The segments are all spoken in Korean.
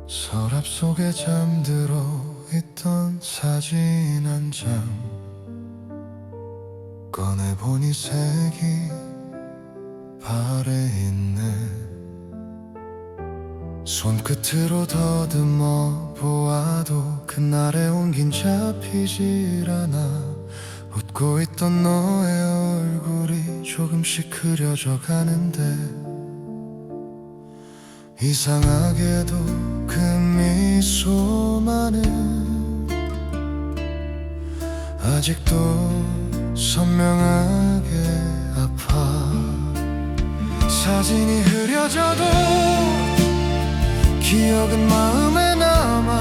서랍 속에 잠들어 있던 사진 한 장 꺼내보니 색이 발에 있네. 손끝으로 더듬어 보아도 그날의 온긴 잡히질 않아. 웃고 있던 너의 얼굴이 조금씩 그려져 가는데 이상하게도 그 미소만은 아직도 선명하게 아파. 사진이 흐려져도 기억은 마음에 남아.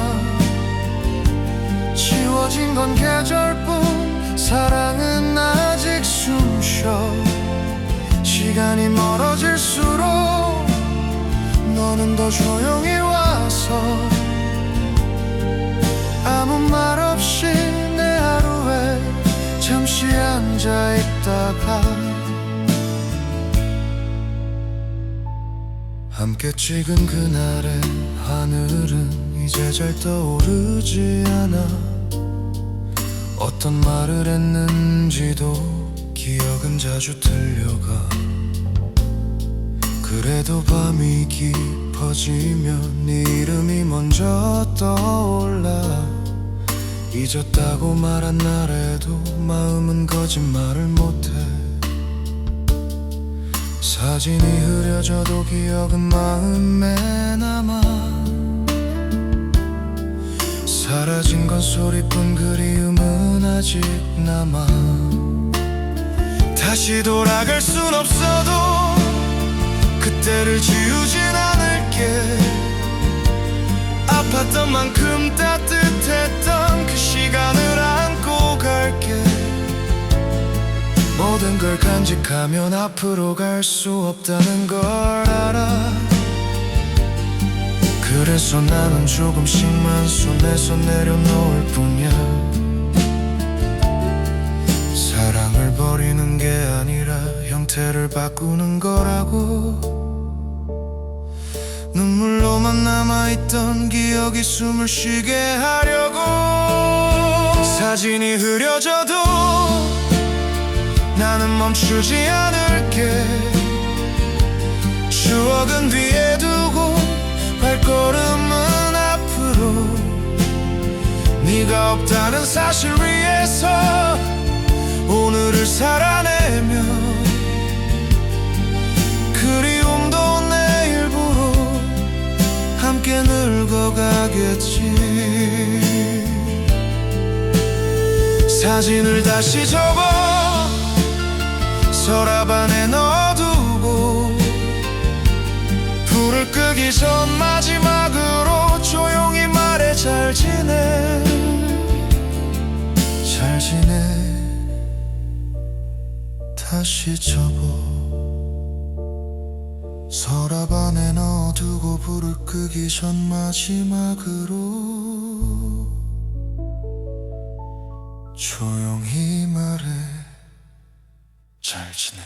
지워진 건 계절뿐 사랑은 아직 숨쉬어. 시간이 멀어질수록 너는 더 조용히 와서 아무 말 없이 내 하루에 잠시 앉아 있다가 함께 찍은 그날의 하늘은 이제 잘 떠오르지 않아. 어떤 말을 했는지도 기억은 자주 틀려가. 그래도 밤이 깊어지면 네 이름이 먼저 떠올라. 잊었다고 말한 날에도 마음은 거짓말을 못해. 사진이 흐려져도 기억은 마음에 남아. 사라진 건 소리뿐 그리움은 아직 남아. 다시 돌아갈 순 없어도 그때를 지우진 않을게. 아팠던 만큼 따뜻했던 그 시간을 안고 갈게. 모든 걸 간직하면 앞으로 갈 수 없다는 걸 알아. 그래서 나는 조금씩만 손에서 내려놓을 뿐이야. 사랑을 버리는 게 아니라 형태를 바꾸는 거라고. 눈물로만 남아있던 기억이 숨을 쉬게 하려고. 사진이 흐려져도 나는 멈추지 않을게. 추억은 뒤에 두고 발걸음은 앞으로. 네가 없다는 사실 위에서 오늘을 살아내며 그리움도 내일부로 함께 늙어가겠지. 사진을 다시 접어 서랍 안에 넣어두고 불을 끄기 전 마지막으로 조용히 말해 잘 지내. 잘 지내. 다시 접어 서랍 안에 넣어두고 불을 끄기 전 마지막으로 조용히 말해 잘 지내.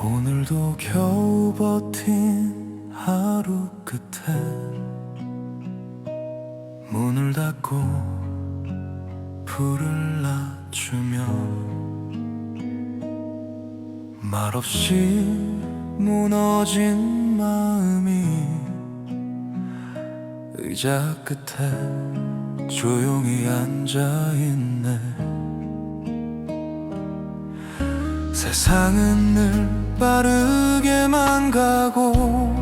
오늘도 겨우 버틴 하루 끝에 문을 닫고 불을 낮추며 말없이 무너진 마음이 의자 끝에 조용히 앉아있네. 세상은 늘 빠르게만 가고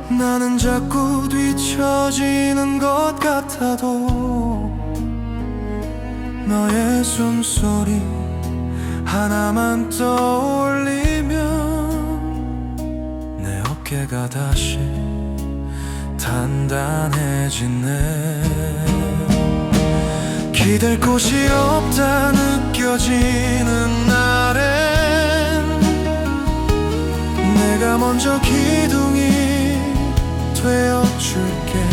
나는 자꾸 뒤처지는 것 같아도 너의 숨소리 하나만 떠올리면 내 어깨가 다시 단단해지네. 기댈 곳이 없다 느껴지는 날엔 내가 먼저 기둥이 되어줄게.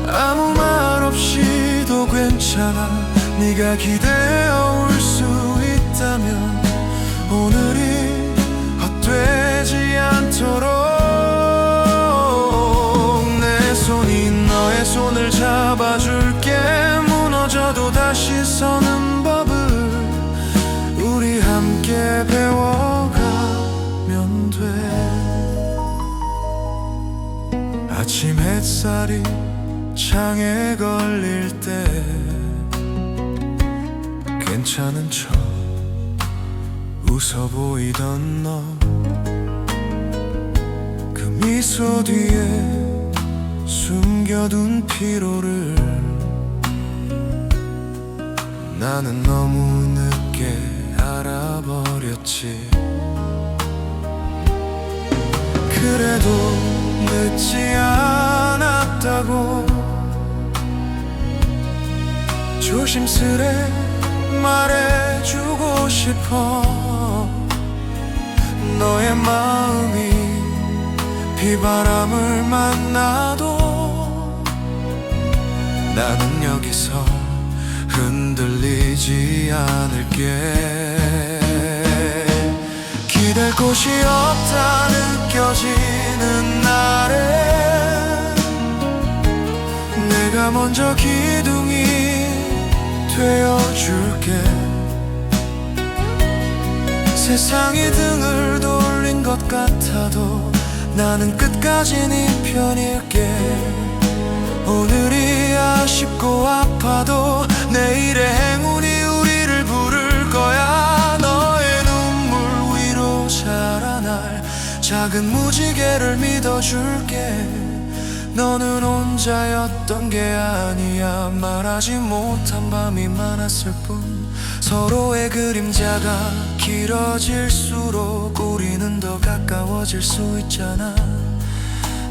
아무 말 없이도 괜찮아. 네가 기대어 올 수 있다면 오늘이 헛되지 않도록 내 손이 너의 손을 잡아줄게. 무너져도 다시 서는 법을 우리 함께 배워가면 돼. 아침 햇살이 창에 걸릴 때 괜찮은 척 웃어 보이던 너, 그 미소 뒤에 숨겨둔 피로를 나는 너무 늦게 알아버렸지. 그래도 늦지 않았다고 조심스레 말해주고 싶어. 너의 마음이 비바람을 만나도 나는 여기서 흔들리지 않을게. 기댈 곳이 없다 느껴지는 날에 내가 먼저 기둥이 되어줄게. 세상이 등을 돌린 것 같아도 나는 끝까지 네 편일게. 오늘이 아쉽고 아파도 내일의 행운이 우리를 부를 거야. 너의 눈물 위로 자라날 작은 무지개를 믿어줄게. 너는 혼자였던 게 아니야. 말하지 못한 밤이 많았을 뿐. 서로의 그림자가 길어질수록 우리는 더 가까워질 수 있잖아.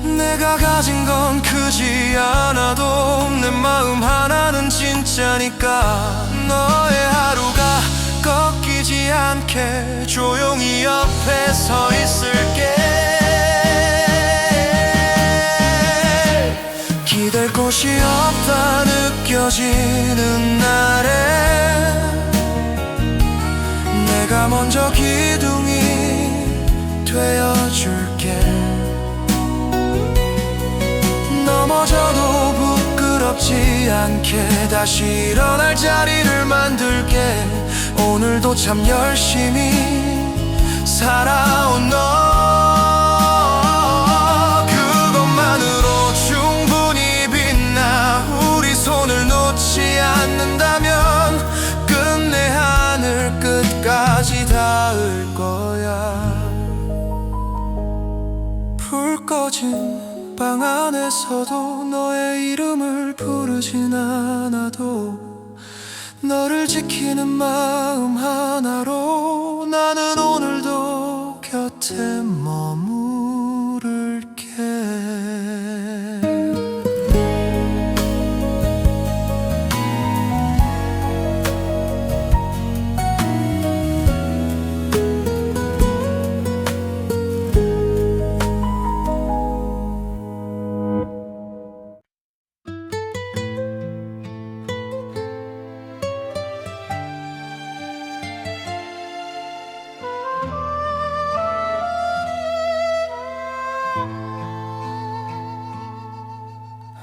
내가 가진 건 크지 않아도 내 마음 하나는 진짜니까. 너의 하루가 꺾이지 않게 조용히 옆에 서 있을게. 기댈 곳이 없다 느껴지는 날에 내가 먼저 기둥이 되어줄게. 넘어져도 부끄럽지 않게 다시 일어날 자리를 만들게. 오늘도 참 열심히 살아온 너, 그것만으로 충분히 빛나. 우리 손을 놓지 않는다면 끝내 하늘 끝까지 닿을 거야. 불 꺼진 방 안에서도 너의 이름을 부르진 않아도 너를 지키는 마음 하나로 나는 오늘도 곁에 머무를게.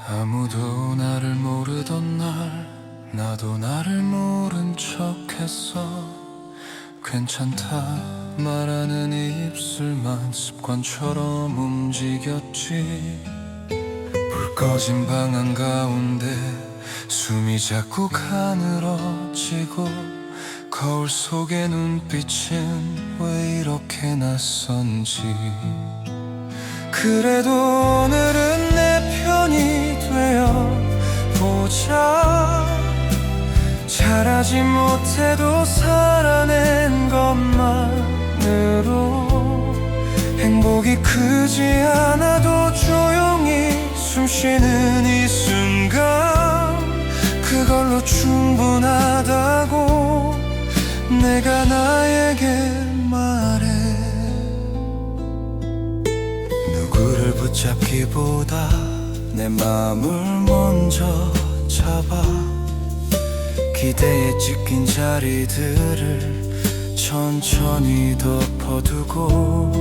아무도 나를 모르던 날 나도 나를 모른 척했어. 괜찮다 말하는 입술만 습관처럼 움직였지. 불 꺼진 방 한가운데 숨이 자꾸 가늘어지고 거울 속의 눈빛은 왜 이렇게 낯선지. 그래도 오늘은 내 편이 되어 보자. 잘하지 못해도 살아낸 것만으로 행복이 크지 않아도 조용히 숨쉬는 이 순간, 그걸로 충분하다고 내가 나에게 말해. 누구를 붙잡기보다 내 맘을 먼저 잡아 기대에 찢긴 자리들을 천천히 덮어두고,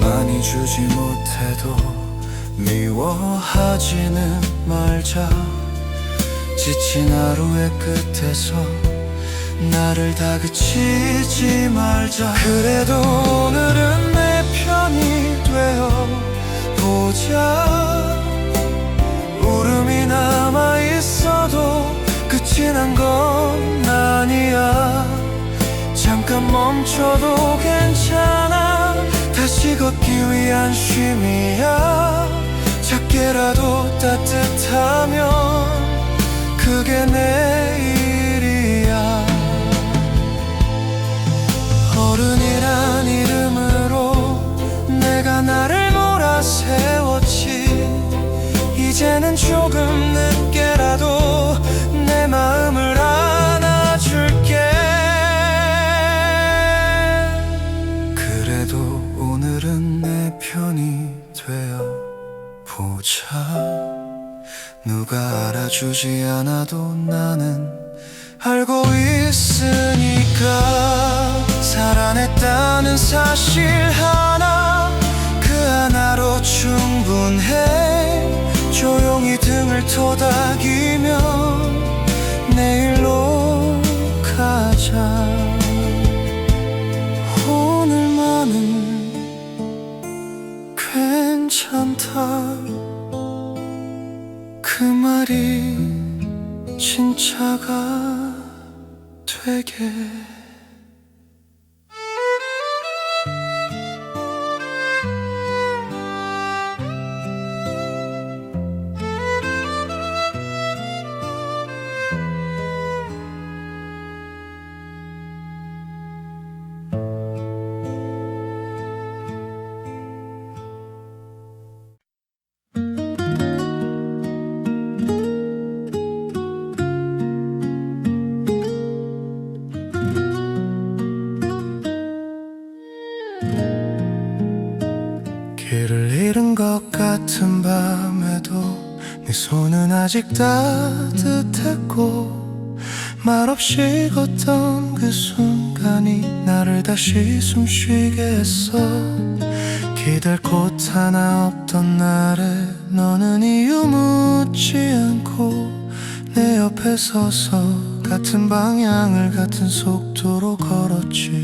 많이 주지 못해도 미워하지는 말자. 지친 하루의 끝에서 나를 다그치지 말자. 그래도 오늘은 내 편이 되어 보자. 울음이 남아있어도 끝이 난 건 아니야. 잠깐 멈춰도 괜찮아. 다시 걷기 위한 쉼이야. 작게라도 따뜻하면 그게 내일이야. 어른이란 이름으로 내가 나를 몰아세웠지. 이제는 조금 늦게라도 내 마음을 안아줄게. 그래도 오늘은 내 편이 되어 보자. 누가 알아주지 않아도 나는 알고 있으니까. 살아냈다는 사실 하나, 그 하나로 충분해. 조용히 등을 토닥이며 내일로 가자. 오늘만은 괜찮다. 그 말이 진짜가 되게. 길을 잃은 것 같은 밤에도 네 손은 아직 따뜻했고, 말없이 걷던 그 순간이 나를 다시 숨쉬게 했어. 기댈 곳 하나 없던 날에 너는 이유 묻지 않고 내 옆에 서서 같은 방향을 같은 속도로 걸었지.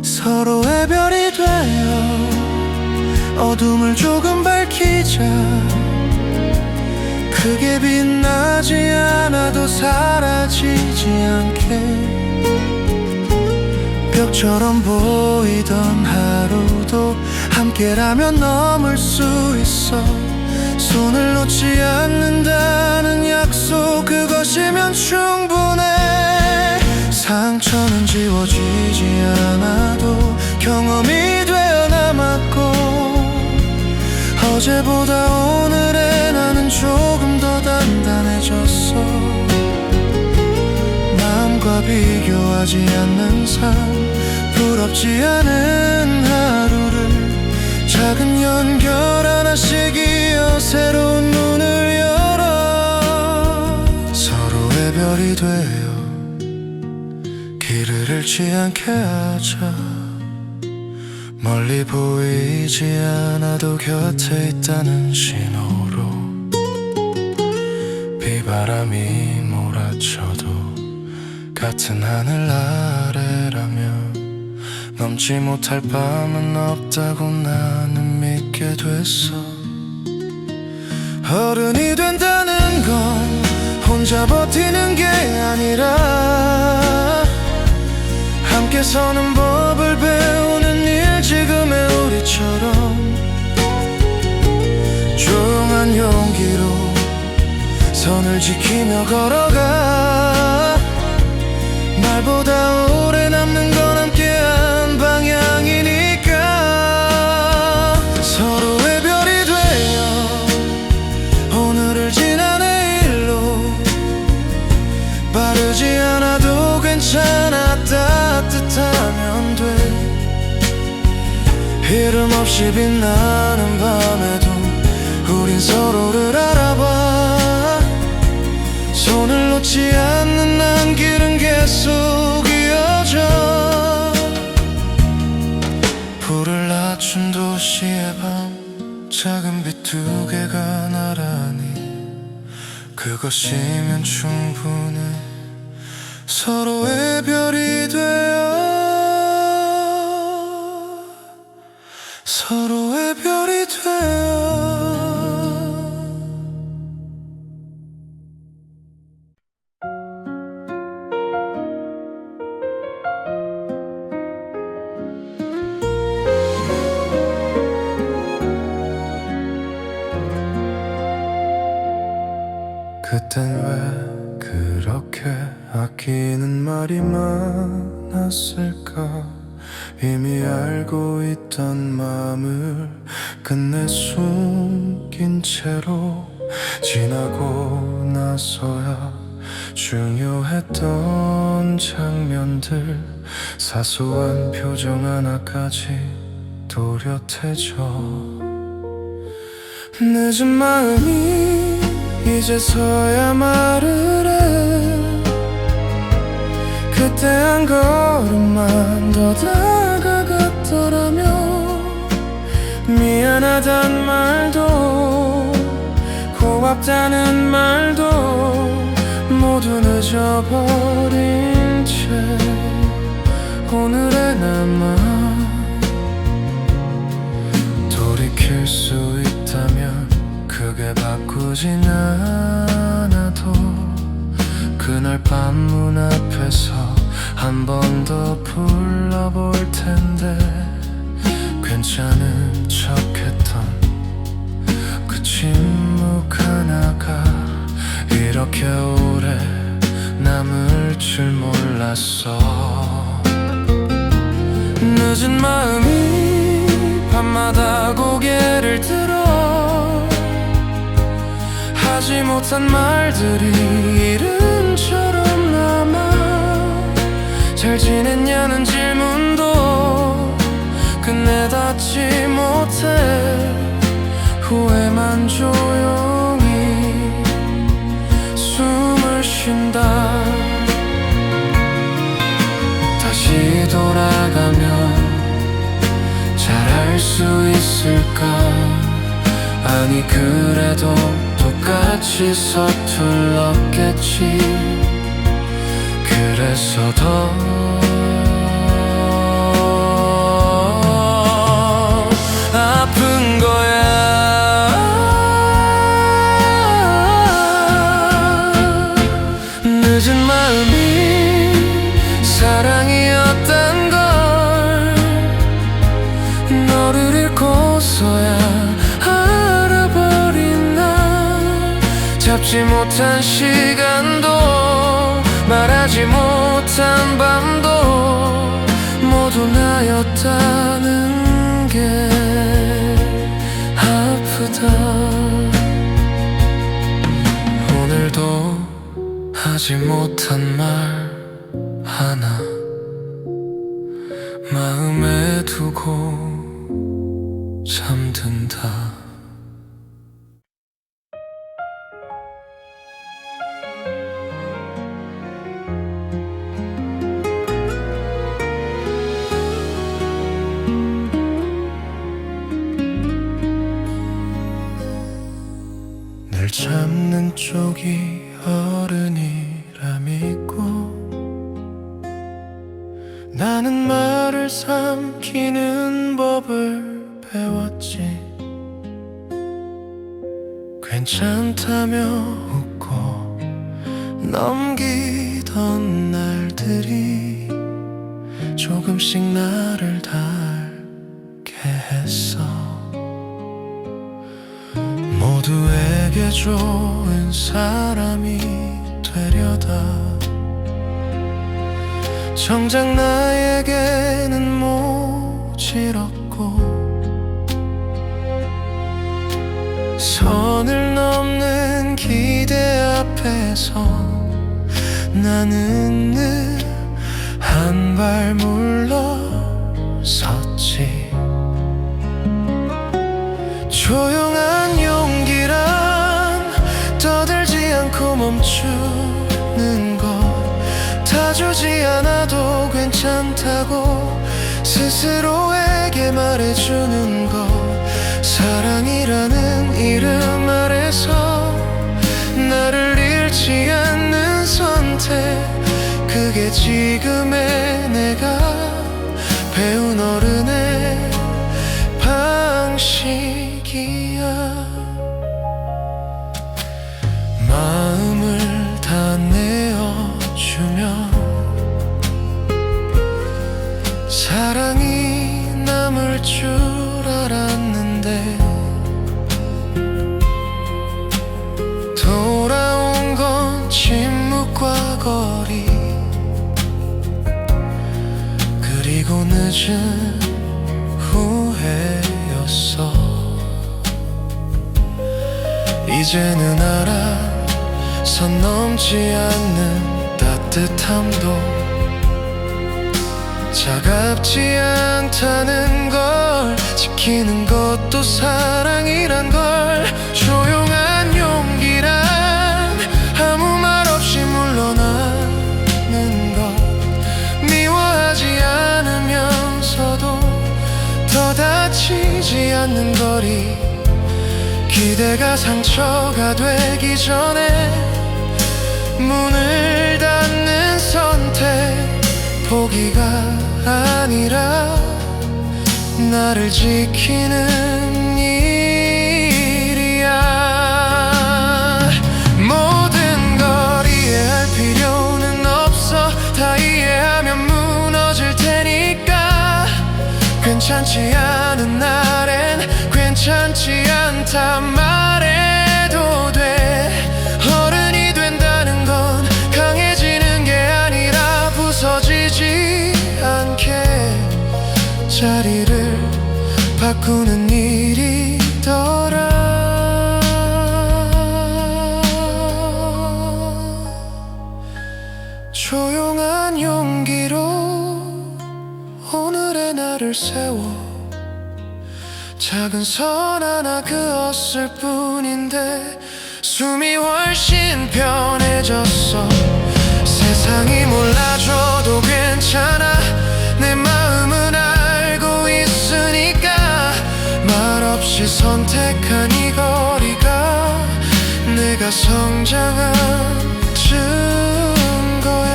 서로의 별이 되어 어둠을 조금 밝히자. 크게 빛나지 않아도 사라지지 않게. 벽처럼 보이던 하루도 함께라면 넘을 수 있어. 손을 놓지 않는다는 약속, 그것이면 충분해. 상처는 지워지지 않아도 경험이 되어 남았고, 어제보다 오늘의 나는 조금 더 단단해졌어. 마음과 비교하지 않는 삶, 부럽지 않은 하루를 작은 연결 하나씩 이어 새로운 문을 열어. 서로의 별이 되어 길을 잃지 않게 하자. 멀리 보이지 않아도 곁에 있다는 신호로. 비바람이 몰아쳐도 같은 하늘 아래라면 넘지 못할 밤은 없다고 나는 믿게 됐어. 어른이 된다는 건 혼자 버티는 게 아니라 함께 서는 법을 배우는 일. 지금의 우리처럼 조용한 용기로 선을 지키며 걸어가. 쓰지 않아도 괜찮아. 따뜻하면 돼. 이름 없이 빛나는 밤에도 우린 서로를 알아봐. 손을 놓지 않는 안길은 계속 이어져. 불을 낮춘 도시의 밤, 작은 빛 두 개가 나란히, 그것이면 충분해. 서로의 별이 되어, 서로의 별이 되어. 그땐 왜 그렇게 아끼는 말이 많았을까? 이미 알고 있던 마음을 끝내 숨긴 채로 지나고 나서야 중요했던 장면들, 사소한 표정 하나까지 또렷해져. 늦은 마음이 이제서야 말을 해. 그때 한 걸음만 더 다가갔더라면, 미안하단 말도 고맙다는 말도 모두 늦어버린 채 오늘에 남아. 돌이킬 수 있다면 크게 바꾸진 않아도 그날 밤 문 앞에서 한 번 더 불러볼 텐데, 괜찮은 척했던 그 침묵 하나가 이렇게 오래 남을 줄 몰랐어. 늦은 마음이 밤마다 고개를 들어 하지 못한 말들이 이름처럼 남아. 잘 지냈냐는 질문도 끝내 닿지 못해. 후회만 조용히 숨을 쉰다. 다시 돌아가면 잘할 수 있을까? 아니 그래도 똑같이 서툴렀겠지. 그래서 더 아픈 거야. 늦은 마음이 사랑이었단 걸 너를 잃고서야 알아버린 날. 잡지 못한 시간도 말하지 못한 밤도 모두 나였다는 게 아프다. 오늘도 하지 못한 말 하나 마음에 두고 잠든다. 날 잡는 쪽이 어른이라 믿고 나는 말을 삼키는 법을 배웠지. 괜찮다며 웃고 넘기던 날들이 조금씩 나를 닳게 했어. 모두에게 좋은 사람이 되려다 정작 나에게는 모질었고 선을 넘는 기대 앞에서 나는 늘 한 발 물러섰지. 조용한 용기란 떠들지 않고 멈추는 것, 다 주지 않아도 괜찮다고 스스로에게 말해주는 것, 사랑이라는 이름 아래서 나를 잃지 않는 선택, 그게 지금의 내가 배운 어른의 방식이야. 마음을 다 내어주면 사랑이 남을 줄 알았는데, 돌아온 건 침묵과 거리, 그리고 늦은 후회였어. 이제는 알아, 선 넘지 않는 따뜻함도 차갑지 않다는 걸, 지키는 것도 사랑이란 걸. 조용한 용기란 아무 말 없이 물러나는 것, 미워하지 않으면서도 더 다치지 않는 거리, 기대가 상처가 되기 전에 문을 닫는 선택, 포기가 아니라 나를 지키는 일이야. 모든 걸 이해할 필요는 없어, 다 이해하면 무너질 테니까. 괜찮지 않은 날엔 괜찮지 않다 말해도 돼. 어른이 된다는 건 강해지는 게 아니라 부서지지 않게 자리를 바꾸는 일이더라. 조용한 용기로 오늘의 나를 세워, 작은 선 하나 그었을 뿐인데 숨이 훨씬 편해졌어. 세상이 몰라줘도 괜찮아, 내 마음은 알고 있으니까. 말없이 선택한 이 거리가 내가 성장한 증거야.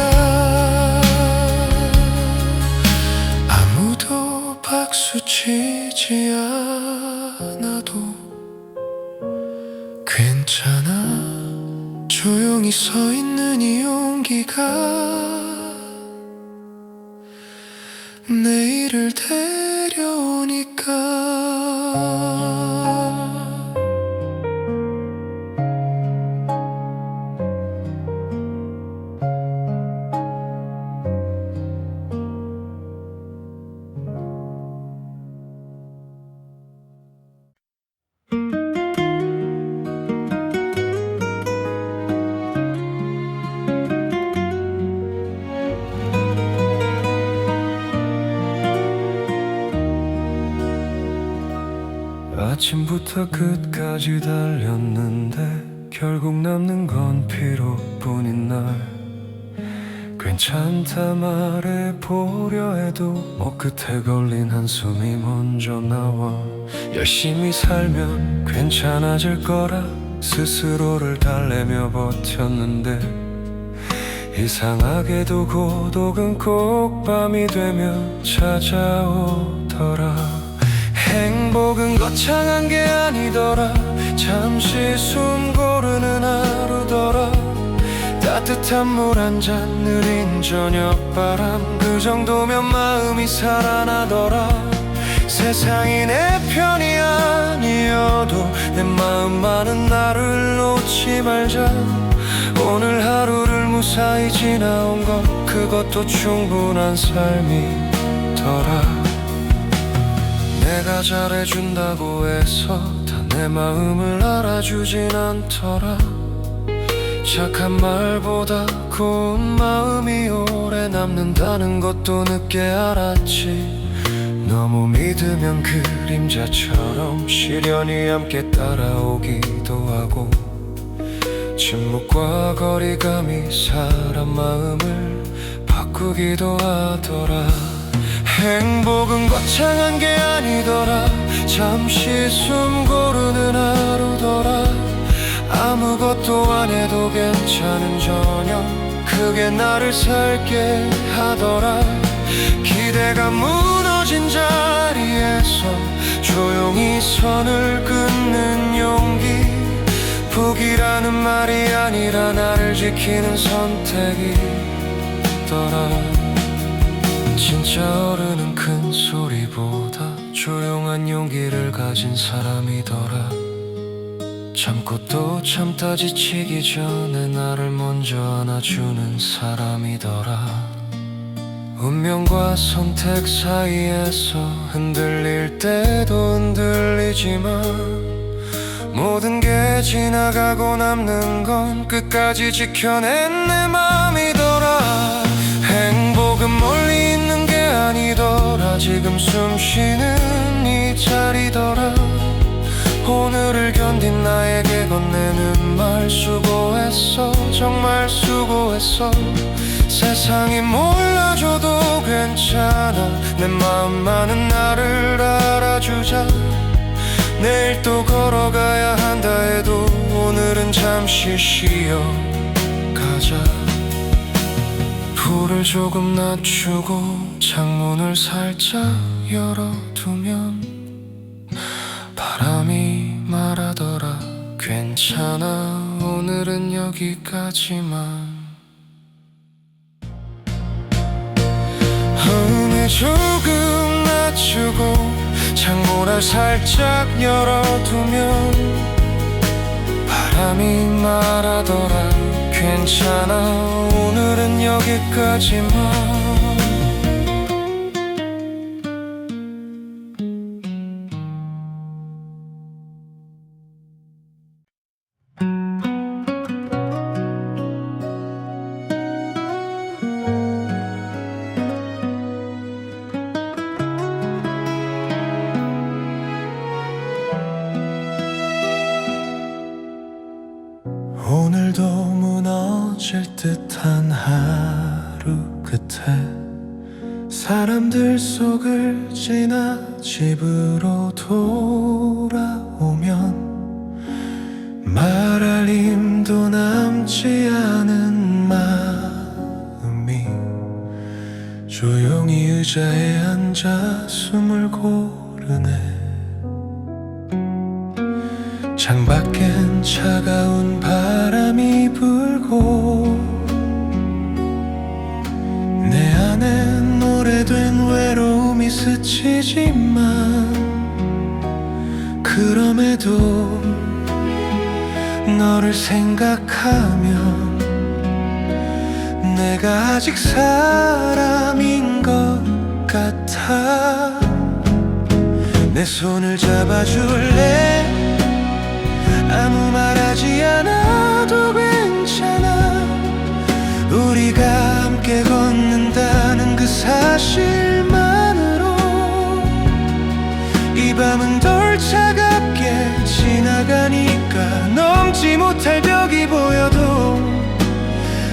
아무도 박수치지 않아도 괜찮아. 조용히 서 있는 이 용기가 내일을 데려오니까. 아침부터 끝까지 달렸는데 결국 남는 건 피로뿐인 날. 괜찮다 말해보려 해도 끝에 걸린 한숨이 먼저 나와. 열심히 살면 괜찮아질 거라 스스로를 달래며 버텼는데, 이상하게도 고독은 꼭 밤이 되면 찾아오더라. 행복은 거창한 게 아니더라, 잠시 숨 고르는 하루더라. 따뜻한 물 한 잔 느린 저녁바람, 그 정도면 마음이 살아나더라. 세상이 내 편이 아니어도 내 마음만은 나를 놓지 말자. 오늘 하루를 무사히 지나온 것, 그것도 충분한 삶이더라. 내가 잘해준다고 해서 다 내 마음을 알아주진 않더라. 착한 말보다 고운 마음이 오래 남는다는 것도 늦게 알았지. 너무 믿으면 그림자처럼 시련이 함께 따라오기도 하고, 침묵과 거리감이 사람 마음을 바꾸기도 하더라. 행복은 거창한 게 아니더라. 잠시 숨 고르는 하루더라. 아무것도 안 해도 괜찮은 저녁, 그게 나를 살게 하더라. 기대가 무너진 자리에서 조용히 선을 긋는 용기, 포기라는 말이 아니라 나를 지키는 선택이더라. 진짜 어른은 큰 소리보다 조용한 용기를 가진 사람이더라. 참고 또 참다 지치기 전에 나를 먼저 안아주는 사람이더라. 운명과 선택 사이에서 흔들릴 때도 흔들리지만, 모든 게 지나가고 남는 건 끝까지 지켜낸 내 맘이더라. 행복은 멀리 있는 게 아니더라. 지금 숨 쉬는 이 자리더라. 오늘을 견딘 나에게 건네는 말 수고했어. 정말 수고했어. 세상이 몰라줘도 괜찮아. 내 마음만은 나를 알아주자. 내일 또 걸어가야 한다 해도 오늘은 잠시 쉬어가자. 불을 조금 낮추고 창문을 살짝 열어두면 바람이 말하더라. 괜찮아, 오늘은 여기까지만. 음을 조금 낮추고 창문을 살짝 열어두면 바람이 말하더라. 괜찮아, 오늘은 여기까지만. 오늘도 무너질 듯한 하루 끝에 사람들 속을 지나 집으로 돌아오면 말할 힘도 남지 않은 마음이 조용히 의자에 앉아 숨을 고르네. 창밖엔 차가운 바람이 불고 내 안엔 오래된 외로움이 스치지만, 그럼에도 너를 생각하면 내가 아직 사람인 것 같아. 내 손을 잡아줄래? 아무 말하지 않아도 괜찮아. 우리가 함께 걷는다는 그 사실만으로 이 밤은 덜 차갑게 지나가니까. 넘지 못할 벽이 보여도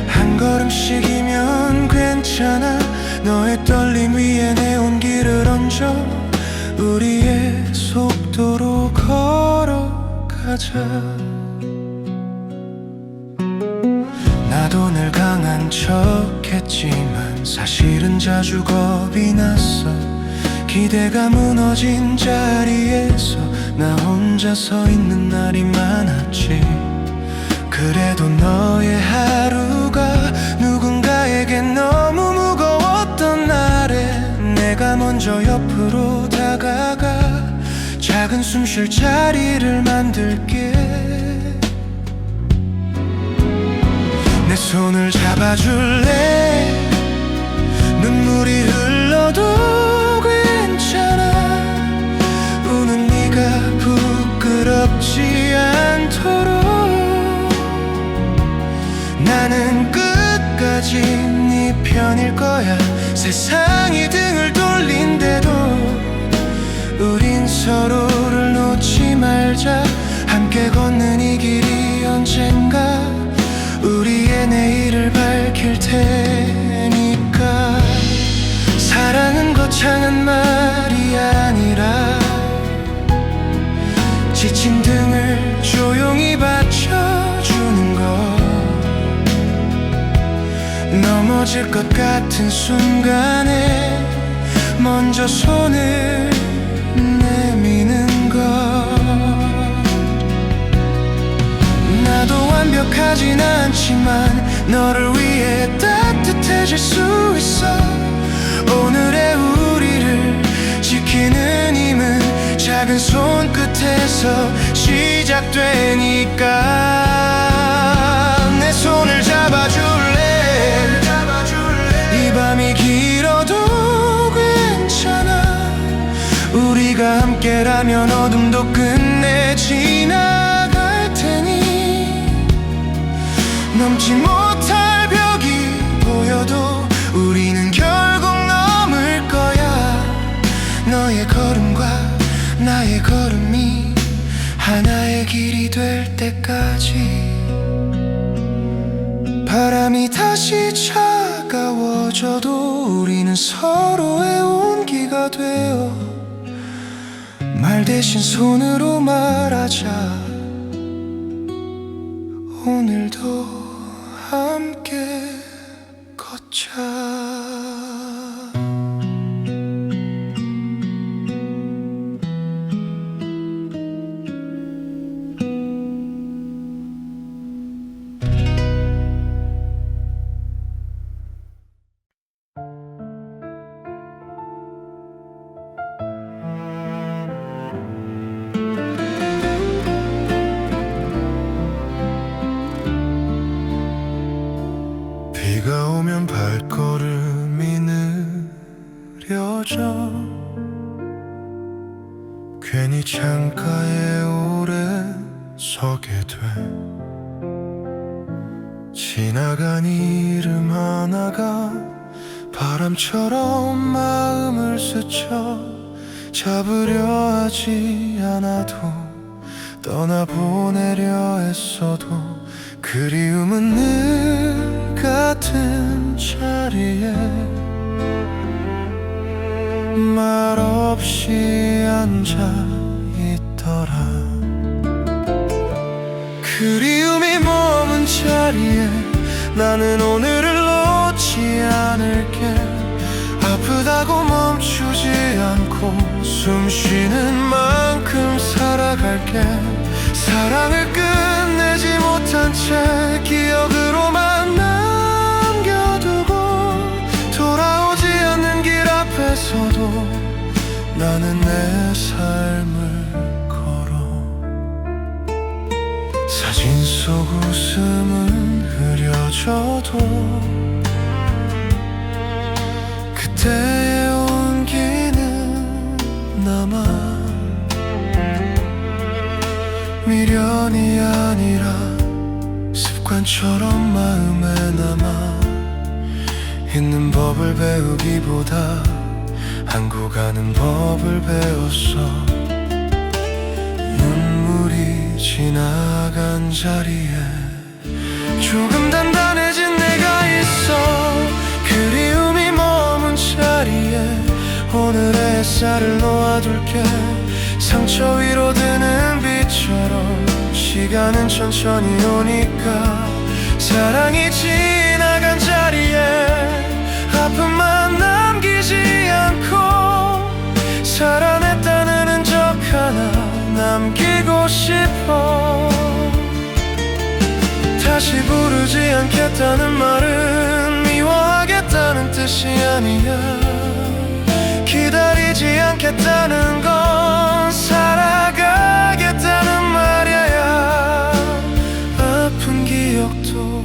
한 걸음씩이면 괜찮아. 너의 떨림 위에 내 온기를 얹어 우리의 속도로 걸어가자. 나도 늘 강한 척 했지만 사실은 자주 겁이 났어. 기대가 무너진 자리에서 나 혼자 서 있는 날이 많았지. 그래도 너의 하루가 누군가에게 너무 무거웠던 날에 내가 먼저 옆으로 다가가 작은 숨 쉴 자리를 만들게. 내 손을 잡아줄래? 눈물이 흘러도 괜찮아. 우는 네가 부끄럽지 않도록 편일 거야. 세상이 등을 돌린대도 우린 서로를 놓지 말자. 함께 걷는 이 길이 언젠가 우리의 내일을 밝힐 테니까. 사랑은 거창한 말이 아니라 지친 등을 조용히 받쳐주는 것. 넘어질 것 같은 순간에 먼저 손을 내미는 것. 나도 완벽하진 않지만 너를 위해 따뜻해질 수 있어. 오늘의 우리를 지키는 힘은 작은 손끝에서 시작되니까. 내 손을 잡아줄래? 이 밤이 길어도 괜찮아. 우리가 함께라면 어둠도 끝내 지나갈 테니. 넘지 못할 벽이 보여도 우리는 결국 넘을 거야. 너의 걸음과 나의 걸음이 하나의 길이 될 때까지. 바람이 다시 차가워져도 우리는 서로의 온기가 되어 말 대신 손으로 말하자. 오늘도 함께 걷자. 비가 오면 발걸음이 느려져. 괜히 창가에 오래 서게 돼. 지나간 이름 하나가 바람처럼 마음을 스쳐. 잡으려 하지 않아도 떠나보내려 했어도 그리움은 늘 같은 자리에 말없이 앉아 있더라. 그리움이 머문 자리에 나는 오늘을 놓지 않을게. 아프다고 멈추지 않고 숨 쉬는 만큼 살아갈게. 사랑을 끝내지 못한 채 기억으로만 남겨두고 돌아오지 않는 길 앞에서도 나는 내 삶을 걸어. 사진 속 웃음은 흐려져도 그때의 온기는 남아. 미련이 아니라 습관처럼 마음에 남아 있는 법을 배우기보다 안고 가는 법을 배웠어. 눈물이 지나간 자리에 조금 단단해진 내가 있어. 그리움이 머문 자리에 오늘의 햇살을 놓아둘게. 상처 위로 드는 빛처럼 시간은 천천히 오니까. 사랑이 지나간 자리에 아픔만 남기지 않고 살아냈다는 흔적 하나 남기고 싶어. 다시 부르지 않겠다는 말은 미워하겠다는 뜻이 아니야. 기다리지 않겠다는 건 살아가겠다는 말이야. 아픈 기억도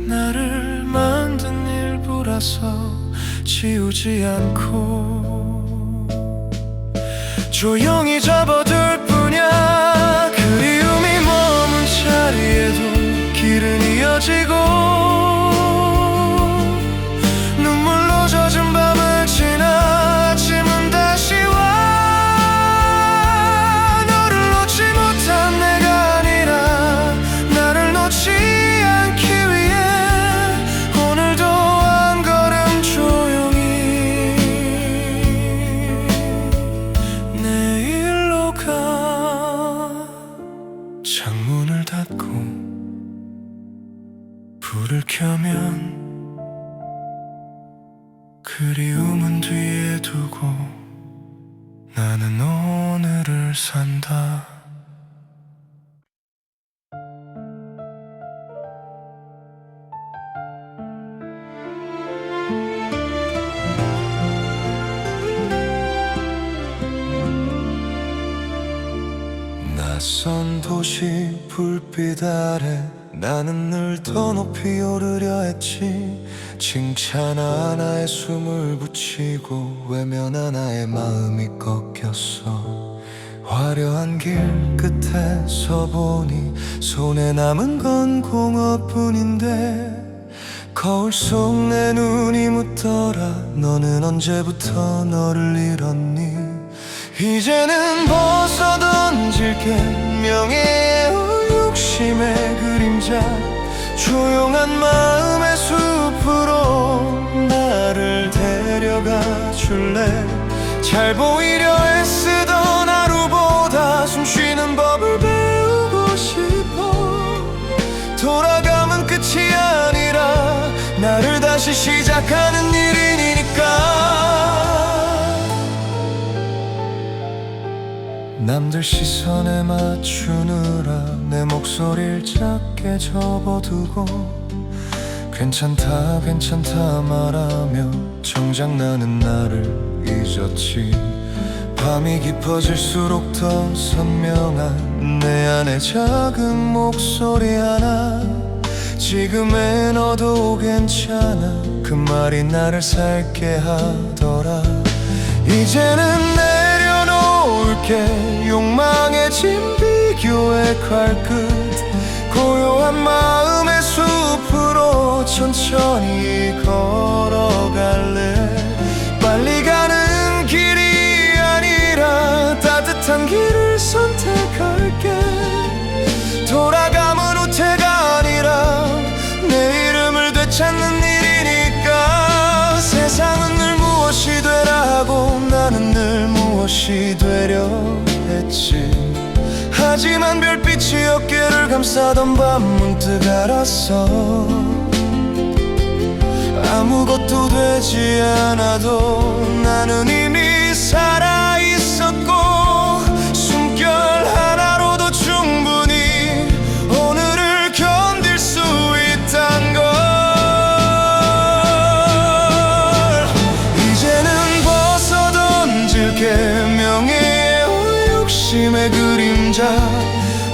나를 만든 일부라서 지우지 않고 조용히 접어둘 뿐이야. 그리움이 머문 자리에도 길은 이어지고 그리움은 뒤에 두고 나는 오늘을 산다. 낯선 도시 불빛 아래 나는 늘 더 높이 오르려 했지. 칭찬 하나에 숨을 붙이고 외면 하나에 마음이 꺾였어. 화려한 길 끝에 서보니 손에 남은 건 공허뿐인데 거울 속 내 눈이 묻더라. 너는 언제부터 너를 잃었니? 이제는 벗어던질게 명예의 욕심의 그림자. 조용한 마음의 숲으로 나를 데려가 줄래? 잘 보이려 애쓰던 하루보다 숨쉬는 법을 배우고 싶어. 돌아가면 끝이 아니라 나를 다시 시작하는 일이니까. 남들 시선에 맞추느라 내 목소리를 작게 접어두고 괜찮다 괜찮다 말하며 정작 나는 나를 잊었지. 밤이 깊어질수록 더 선명한 내 안의 작은 목소리 하나. 지금의 너도 괜찮아. 그 말이 나를 살게 하더라. 이제는 내려놓을게 욕망의 짐 비교의 칼끝. 고요한 마음의 숲으로 천천히 걸어갈래. 빨리 가는 길이 아니라 따뜻한 길을 선택할게. 돌아가면 후퇴가 아니라 내 이름을 되찾는 일이니까. 세상은 늘 무엇이 되라고 나는 늘 무엇이 되려 했지. 하지만 별빛이 어깨를 감싸던 밤 문득 알았어. 아무것도 되지 않아도 나는 이미 살아있었고 숨결 하나로도 충분히 오늘을 견딜 수 있단 걸. 이제는 벗어던질게 명예의 욕심의 그림자.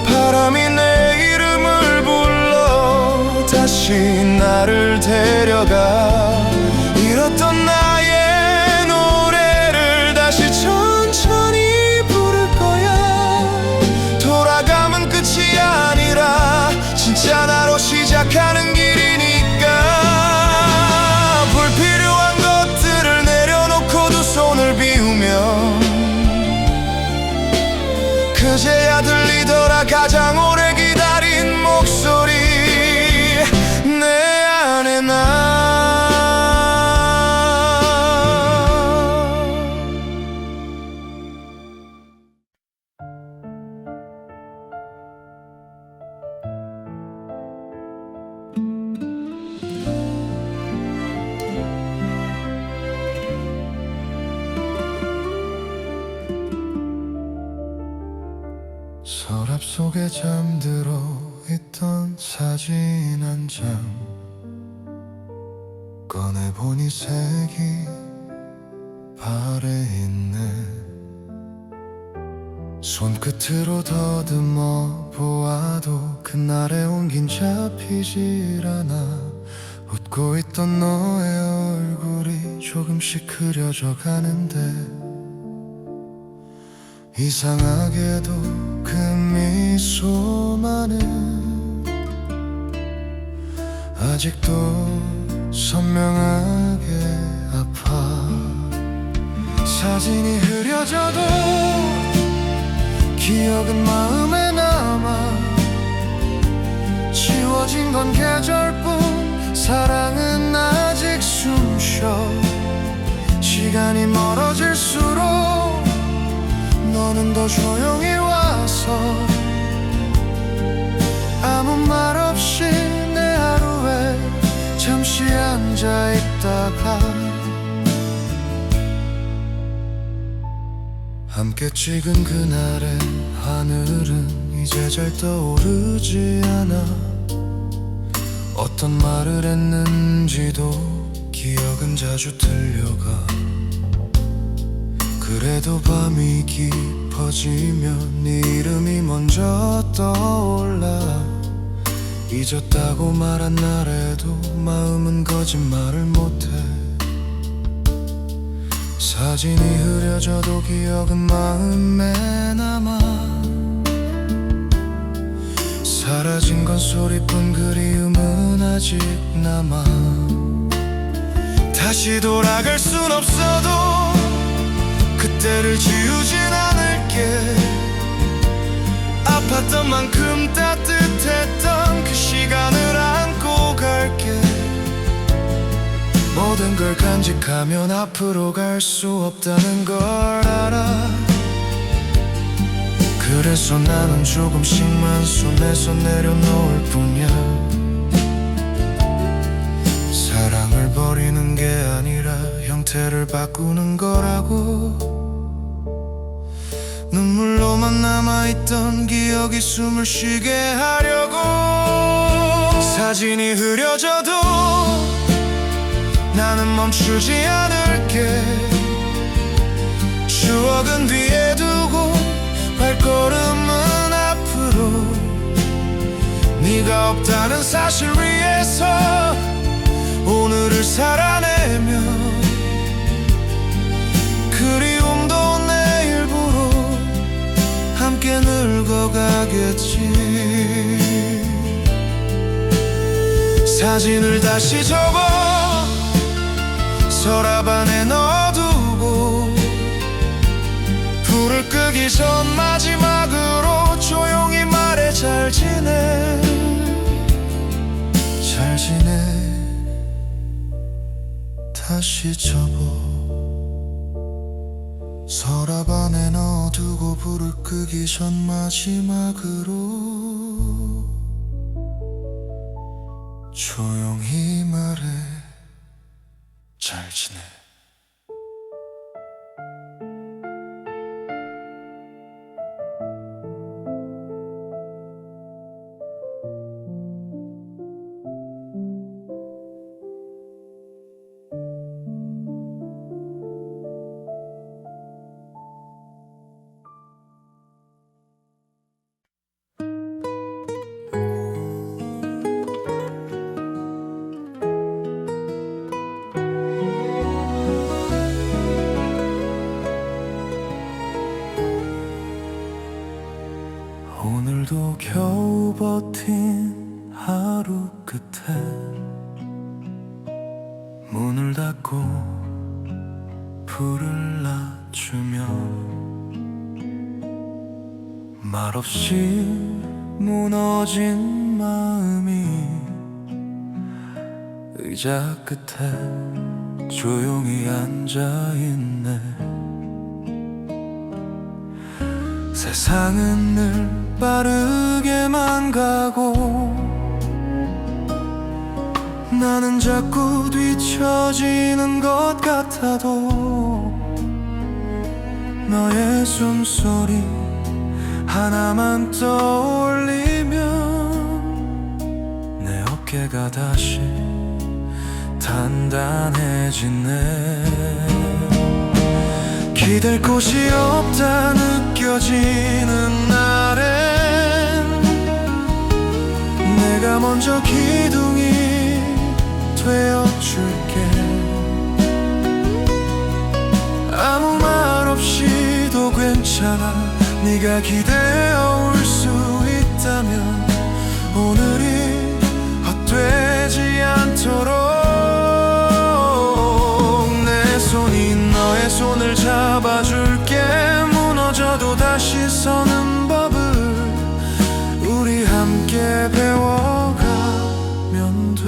바람이 내 이름을 불러 다시 나를 데려가. 잃었던 나의 노래를 다시 천천히 부를 거야. 돌아가면 끝이 아니라 진짜 나로 시작하는 길이니까. 불필요한 것들을 내려놓고 두 손을 비우며 그제야 들리더라 가장 오래 기다린 목소리. 내 안에 나. 서랍 속에 잠들어 있던 사진 한 장 꺼내보니 색이 발에 있네. 손끝으로 더듬어 보아도 그날의 온긴 잡히질 않아. 웃고 있던 너의 얼굴이 조금씩 그려져 가는데 이상하게도 그 미소만은 아직도 선명하게 아파. 사진이 흐려져도 기억은 마음에 남아. 지워진 건 계절뿐 사랑은 아직 숨쉬어. 시간이 멀어질수록 너는 더 조용히 와서 아무 말 없이 내 하루에 잠시 앉아있다가 함께 찍은 그날의 하늘은 이제 잘 떠오르지 않아. 어떤 말을 했는지도 기억은 자주 들려가. 그래도 밤이 깊어지면 네 이름이 먼저 떠올라. 잊었다고 말한 날에도 마음은 거짓말을 못해. 사진이 흐려져도 기억은 마음에 남아. 사라진 건 소리뿐 그리움은 아직 남아. 다시 돌아갈 순 없어도 그때를 지우진 않을게. 아팠던 만큼 따뜻했던 그 시간을 안고 갈게. 모든 걸 간직하면 앞으로 갈 수 없다는 걸 알아. 그래서 나는 조금씩만 손에서 내려놓을 뿐이야. 사랑을 버리는 게 아니라 형태를 바꾸는 거라고. 눈물로만 남아있던 기억이 숨을 쉬게 하려고. 사진이 흐려져도 나는 멈추지 않을게. 추억은 뒤에 두고 발걸음은 앞으로. 네가 없다는 사실 위에서 오늘을 살아내며 그리움도 내일부로 함께 늙어가겠지. 사진을 다시 접어 서랍 안에 넣어두고 불을 끄기 전 마지막으로 조용히 말해 잘 지내. 잘 지내. 다시 접어 서랍 안에 넣어두고 불을 끄기 전 마지막으로 조용히 말해 잘 지내. 오늘도 겨우 버틴 하루 끝에 문을 닫고 불을 낮추며 말없이 무너진 마음이 의자 끝에 조용히 앉아있네. 세상은 늘 빠르게만 가고 나는 자꾸 뒤처지는 것 같아도 너의 숨소리 하나만 떠올리면 내 어깨가 다시 단단해지네. 기댈 곳이 없다 느껴지는 날엔 내가 먼저 기둥이 되어줄게. 아무 말 없이도 괜찮아. 네가 기대어 올 수 있다면 오늘이 헛되지 않도록 내 손이 너의 손을 잡아줄게. 무너져도 다시 서는 법을 우리 함께 배워가면 돼.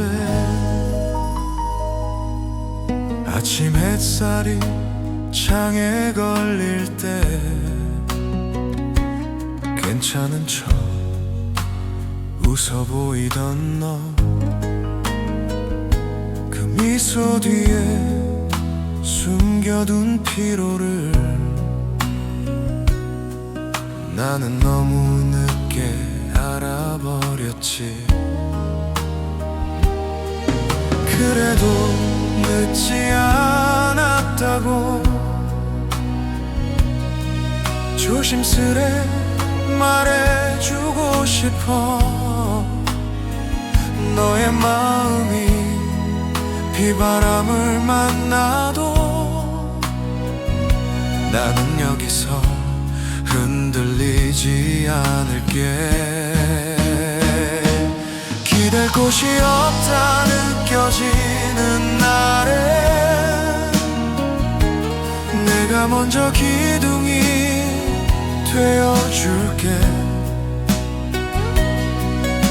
아침 햇살이 창에 걸릴 때 괜찮은 척 웃어 보이던 너, 그 미소 뒤에 숨겨둔 피로를 나는 너무 늦게 알아버렸지. 그래도 늦지 않았다고 조심스레 말해주고 싶어. 너의 마음이 비바람을 만나도 나는 여기서 흔들리지 않을게. 기댈 곳이 없다 느껴지는 날에 내가 먼저 기둥이 되어줄게.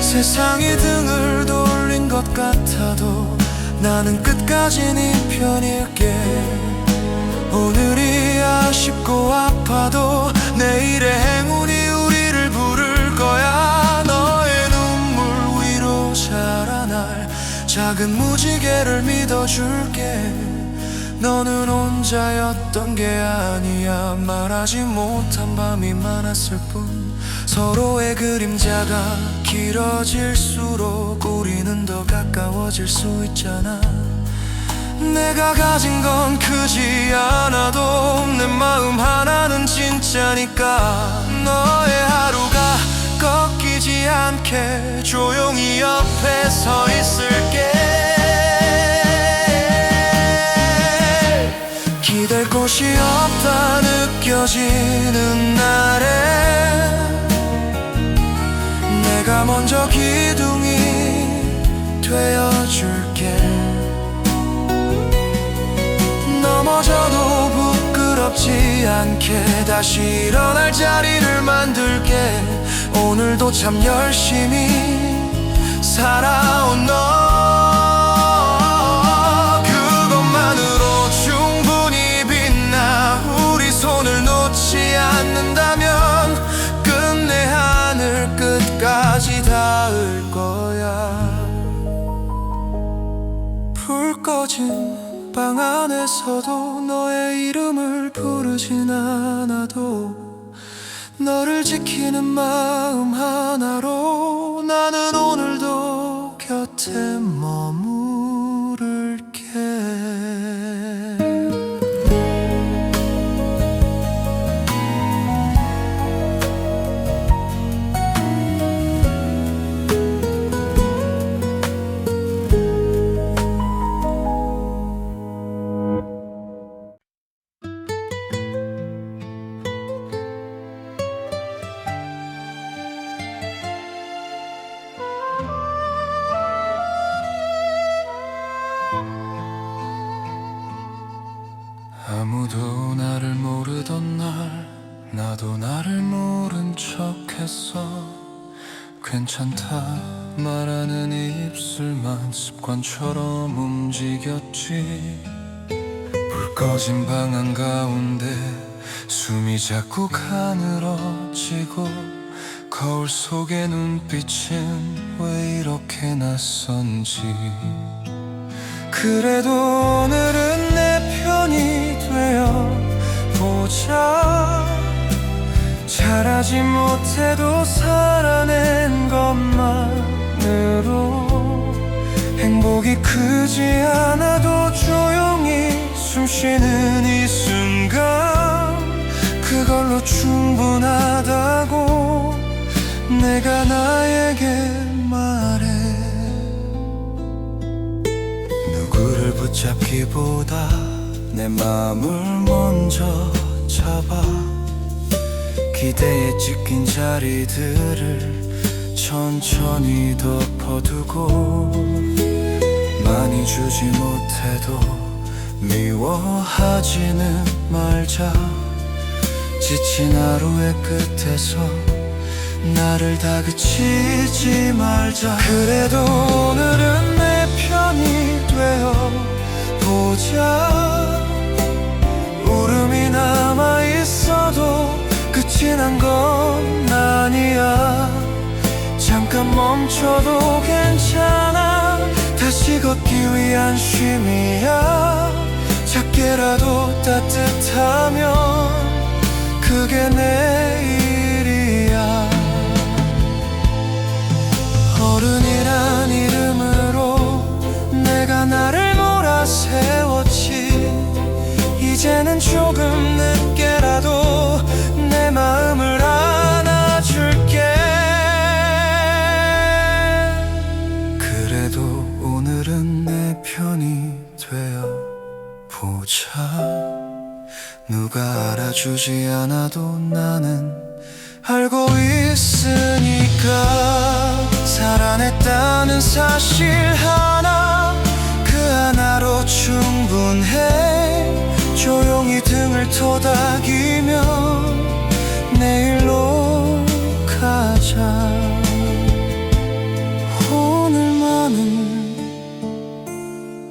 세상이 등을 돌린 것 같아도 나는 끝까지 네 편일게. 오늘이 아쉽고 아파도 내일의 행운이 우리를 부를 거야. 너의 눈물 위로 자라날 작은 무지개를 믿어줄게. 너는 혼자였던 게 아니야. 말하지 못한 밤이 많았을 뿐. 서로의 그림자가 길어질수록 우리는 더 가까워질 수 있잖아. 내가 가진 건 크지 않아도 내 마음 하나는 진짜니까. 너의 하루가 꺾이지 않게 조용히 옆에 서 있을게. 기댈 곳이 없다 느껴지는 날에 내가 먼저 기둥이 되어줄게. 넘어져도 부끄럽지 않게 다시 일어날 자리를 만들게. 오늘도 참 열심히 살아온 너, 그것만으로 충분히 빛나. 우리 손을 놓지 않는다면 끝내 하늘 끝까지 닿을 거야. 불 꺼진 방 안에서도 너의 이름을 부르진 않아도 너를 지키는 마음 하나로 나는 오늘도 곁에 머무를게. 아무도 나를 모르던 날 나도 나를 모른 척했어. 괜찮다 말하는 입술만 습관처럼 움직였지. 불 꺼진 방 한가운데 숨이 자꾸 가늘어지고 거울 속의 눈빛은 왜 이렇게 낯선지. 그래도 오늘은 내 편이 되어 보자. 잘하지 못해도 살아낸 것만으로 행복이 크지 않아도 조용히 숨쉬는 이 순간 그걸로 충분하다고 내가 나에게 말해. 누구를 붙잡기보다 내 마음을 먼저 잡아. 기대에 찢긴 자리들을 천천히 덮어두고 많이 주지 못해도 미워하지는 말자. 지친 하루의 끝에서 나를 다그치지 말자. 그래도 오늘은 내 편이 되어 보자. 울음이 남아있어도 끝이 난 건 아니야. 잠깐 멈춰도 괜찮아. 다시 걷기 위한 쉼이야. 작게라도 따뜻하면 그게 내일이야. 보자. 누가 알아주지 않아도 나는 알고 있으니까. 살아냈다는 사실 하나, 그 하나로 충분해. 조용히 등을 토닥이며 내일로 가자. 오늘만은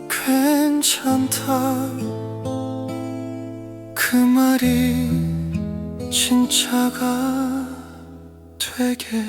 괜찮다. 그 말이 진짜가 되게.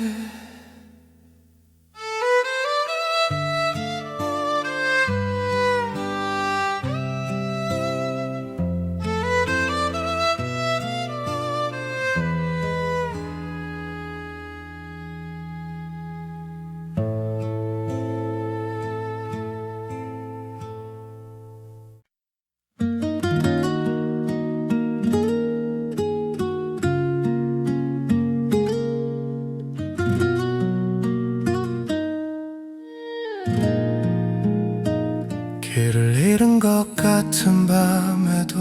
길을 잃은 것 같은 밤에도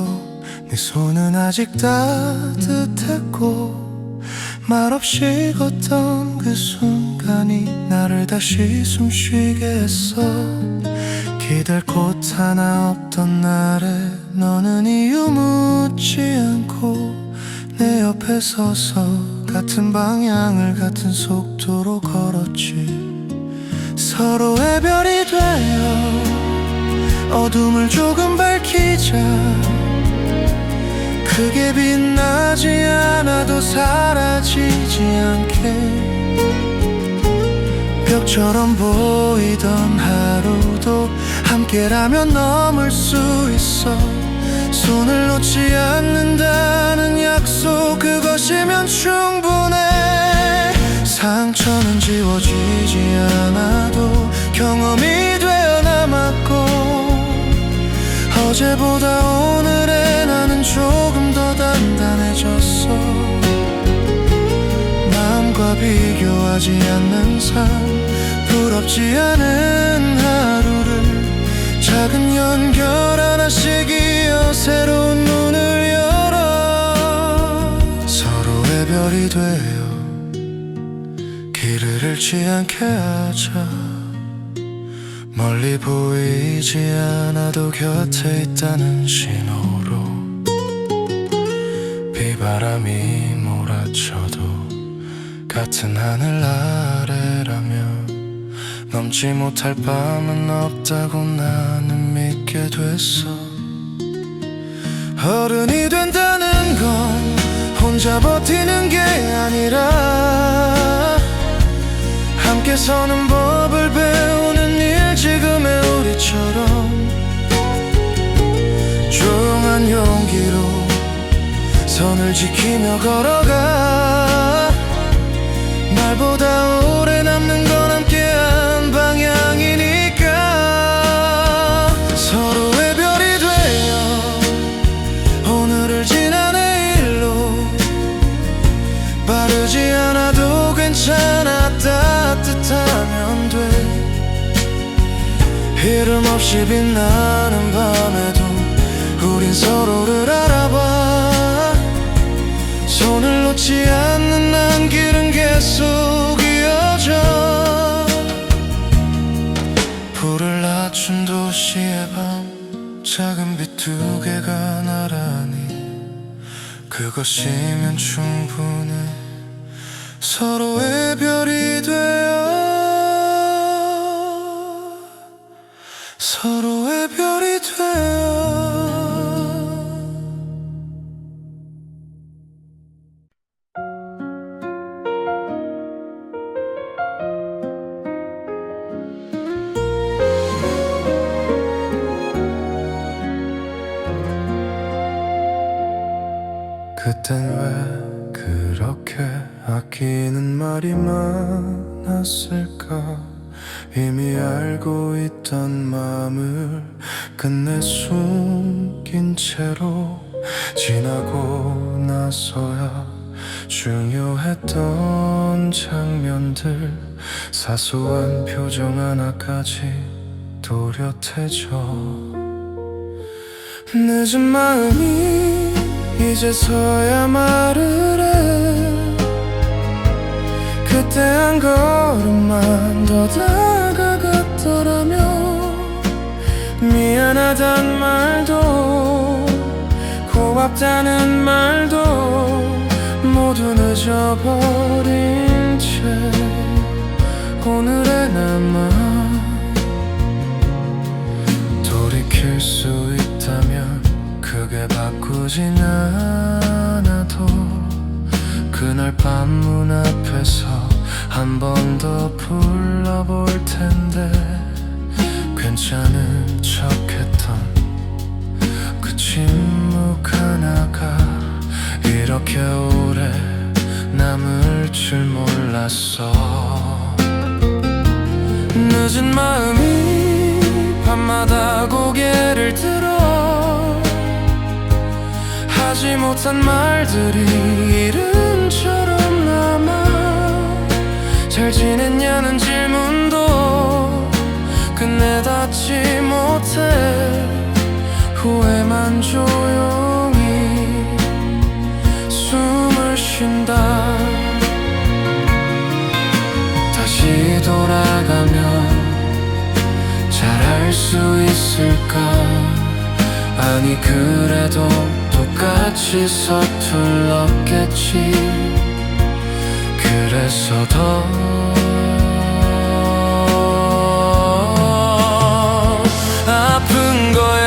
네 손은 아직 따뜻했고, 말없이 걷던 그 순간이 나를 다시 숨쉬게 했어. 기댈 곳 하나 없던 날에 너는 이유 묻지 않고 내 옆에 서서 같은 방향을 같은 속도로 걸었지. 서로의 별이 되어 어둠을 조금 밝히자. 크게 빛나지 않아도 사라지지 않게. 벽처럼 보이던 하루도 함께라면 넘을 수 있어. 손을 놓지 않는다는 약속, 그것이면 충분해. 상처는 지워지지 않아도 경험이 되어 남았고, 어제보다 오늘의 나는 조금 더 단단해졌어. 마음과 비교하지 않는 삶, 부럽지 않은 하루를 작은 연결 하나씩 이어 새로운 문을 열어. 서로의 별이 되어 길을 잃지 않게 하자. 멀리 보이지 않아도 곁에 있다는 신호로. 비바람이 몰아쳐도 같은 하늘 아래라면 넘지 못할 밤은 없다고 나는 믿게 됐어. 어른이 된다는 건 혼자 버티는 게 아니라 함께 서는 법을 배우는 일. 지금의 우리처럼 조용한 용기로 선을 지키며 걸어가. 날보다 오래 남는 건 함께한 방향이니까. 서로의 별이 되어 오늘을 지나 내일로. 빠르지 않아도 괜찮아. 따뜻하면 돼. 이름 없이 빛나는 밤에도 우린 서로를 알아봐. 손을 놓지 않는 안길은 계속 이어져. 불을 낮춘 도시의 밤, 작은 빛 두 개가 나란히. 그것이면 충분해. 서로의 별이 되어 서로의 별이 되어. 그땐 왜 그렇게 아끼는 말이 많았을까. 이미 알고 있던 마음을 끝내 숨긴 채로. 지나고 나서야 중요했던 장면들, 사소한 표정 하나까지 또렷해져. 늦은 마음이 이제서야 말을 해. 그때 한 걸음만 더 다가갔더라면 미안하단 말도 고맙다는 말도 모두 늦어버린 채 오늘에 남아 돌이킬 수 있다면 크게 바꾸진 않아도 그날 밤 문 앞에서 한 번 더 불러볼 텐데 괜찮은 척했던 그 침묵 하나가 이렇게 오래 남을 줄 몰랐어. 늦은 마음이 밤마다 고개를 들어 하지 못한 말들이 이름처럼 남아. 잘 지냈냐는 질문도 끝내 닿지 못해 후회만 조용히 숨을 쉰다. 다시 돌아가면 잘할 수 있을까. 아니 그래도 똑같이 서툴렀겠지. 그래서 더 아픈 거야.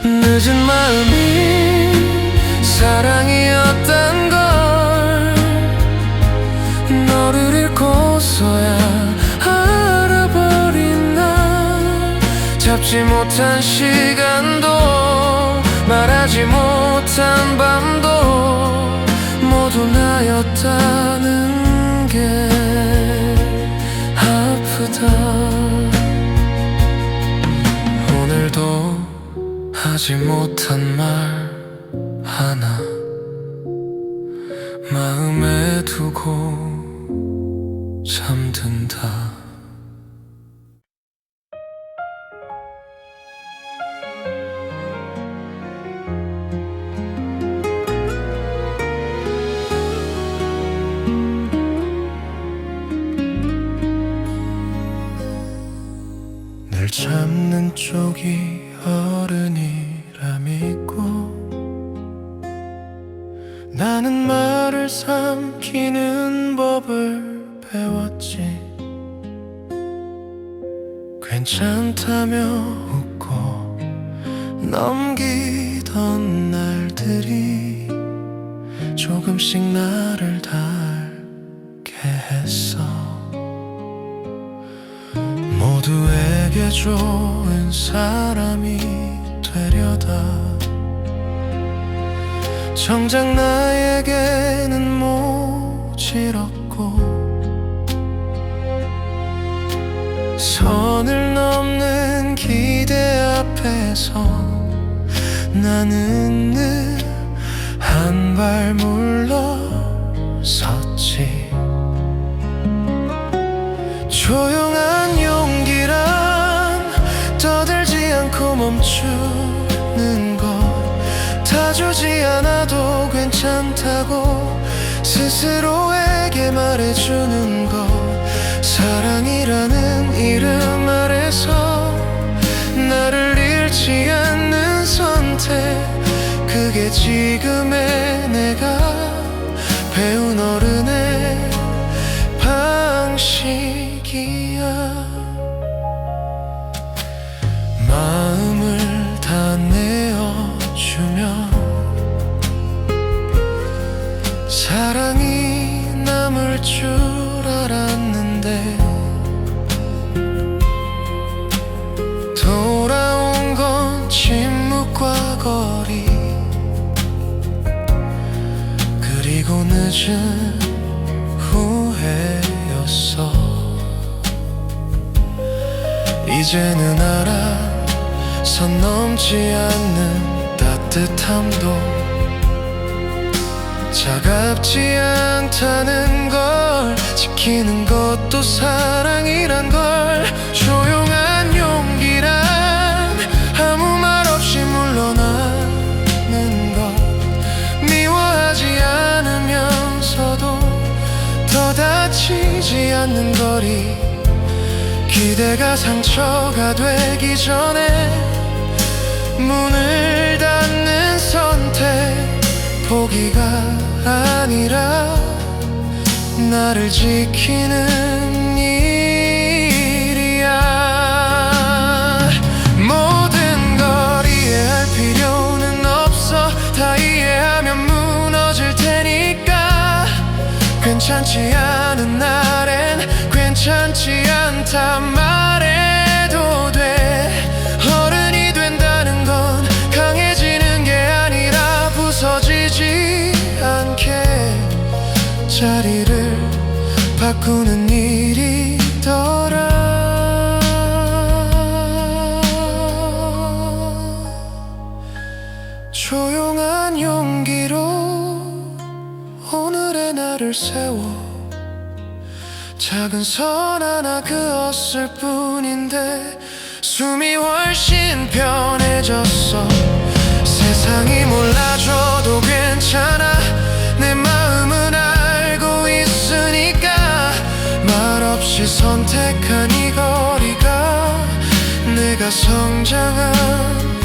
늦은 마음이 사랑이었단 걸 너를 잃고서야 알아버린 날. 잡지 못한 시간도 말하지 못한 밤도 모두 나였다는 게 아프다. 오늘도 하지 못한 말 하나 마음에 두고 잠든다. 날 잡는 쪽이 어른이라 믿고 나는 말을 삼키는 법을 배웠지. 괜찮다며 웃고 넘기던 날들이 조금씩 나를 닳게 했어. 모두에게 좋은 사람이 되려다 정작 나에게는 모질었고 선을 넘는 기대 앞에서 나는 늘 한 발 물러섰지. 조용한 용기란 떠들지 않고 멈추는 것, 다 주지 않아도 괜찮다고 스스로에게 말해주는 것, 사랑이라는 이름 아래서 나를 잃지 않는 선택, 그게 지금의 내가 배운 어른의 방식이야. 마음을 다 내어주며 사랑이 남을 줄 알았는데 돌아온 건 침묵과 거리, 그리고 늦은 후회였어. 이제는 알아, 선 넘지 않는 따뜻함도 차갑지 않다는 걸, 지키는 것도 사랑이란 걸 기대가 상처가 되기 전에 문을 닫는 선택, 포기가 아니라 나를 지키는 일이야. 모든 걸 이해할 필요는 없어. 다 이해하면 무너질 테니까. 괜찮지 않은 날엔 괜찮지 않다 말해도 돼. 어른이 된다는 건 강해지는 게 아니라 부서지지 않게 자리를 바꾸는 일이더라. 조용한 용기로 오늘의 나를 세워. 작은 선 하나 그었을 뿐인데 숨이 훨씬 편해졌어. 세상이 몰라줘도 괜찮아. 내 마음은 알고 있으니까. 말없이 선택한 이 거리가 내가 성장한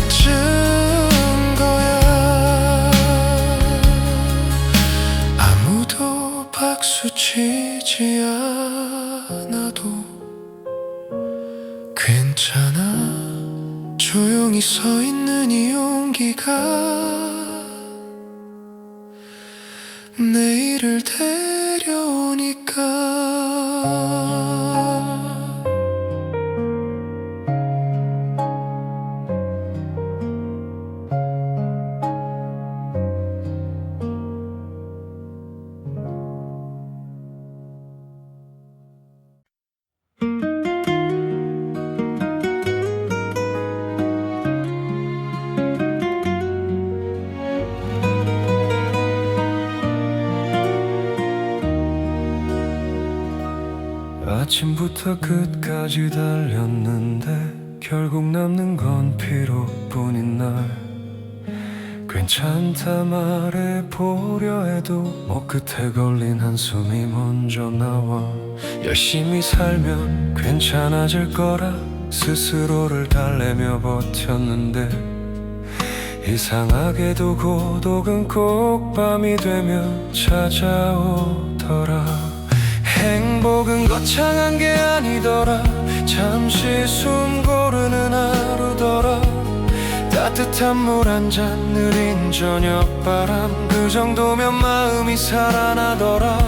증거야. 아무도 박수치지 않아도 괜찮아. 조용히 서 있는 이 용기가 내일을 데려오니까. 아침부터 끝까지 달렸는데 결국 남는 건 피로뿐인 날. 괜찮다 말해보려 해도 목 끝에 걸린 한숨이 먼저 나와. 열심히 살면 괜찮아질 거라 스스로를 달래며 버텼는데 이상하게도 고독은 꼭 밤이 되면 찾아오더라. 행복은 거창한 게 아니더라. 잠시 숨 고르는 하루더라. 따뜻한 물 한 잔 느린 저녁바람, 그 정도면 마음이 살아나더라.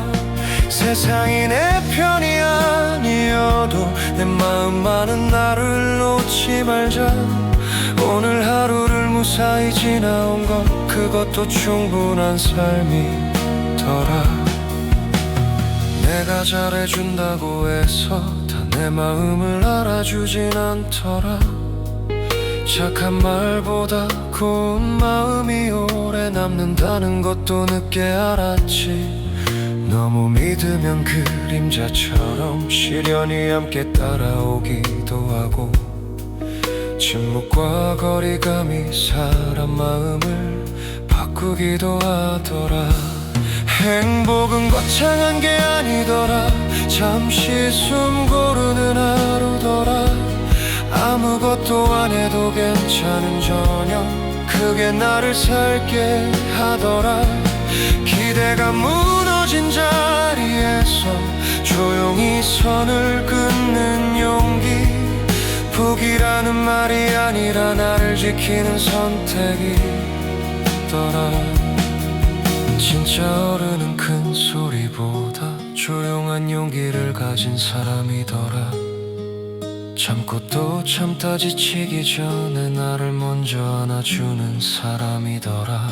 세상이 내 편이 아니어도 내 마음만은 나를 놓지 말자. 오늘 하루를 무사히 지나온 것, 그것도 충분한 삶이더라. 내가 잘해준다고 해서 다 내 마음을 알아주진 않더라. 착한 말보다 고운 마음이 오래 남는다는 것도 늦게 알았지. 너무 믿으면 그림자처럼 시련이 함께 따라오기도 하고, 침묵과 거리감이 사람 마음을 바꾸기도 하더라. 행복은 거창한 게 아니더라. 잠시 숨 고르는 하루더라. 아무것도 안 해도 괜찮은 저녁, 그게 나를 살게 하더라. 기대가 무너진 자리에서 조용히 선을 긋는 용기. 포기라는 말이 아니라 나를 지키는 선택이더라. 진짜 어른은 큰 소리보다 조용한 용기를 가진 사람이더라. 참고 또 참다 지치기 전에 나를 먼저 안아주는 사람이더라.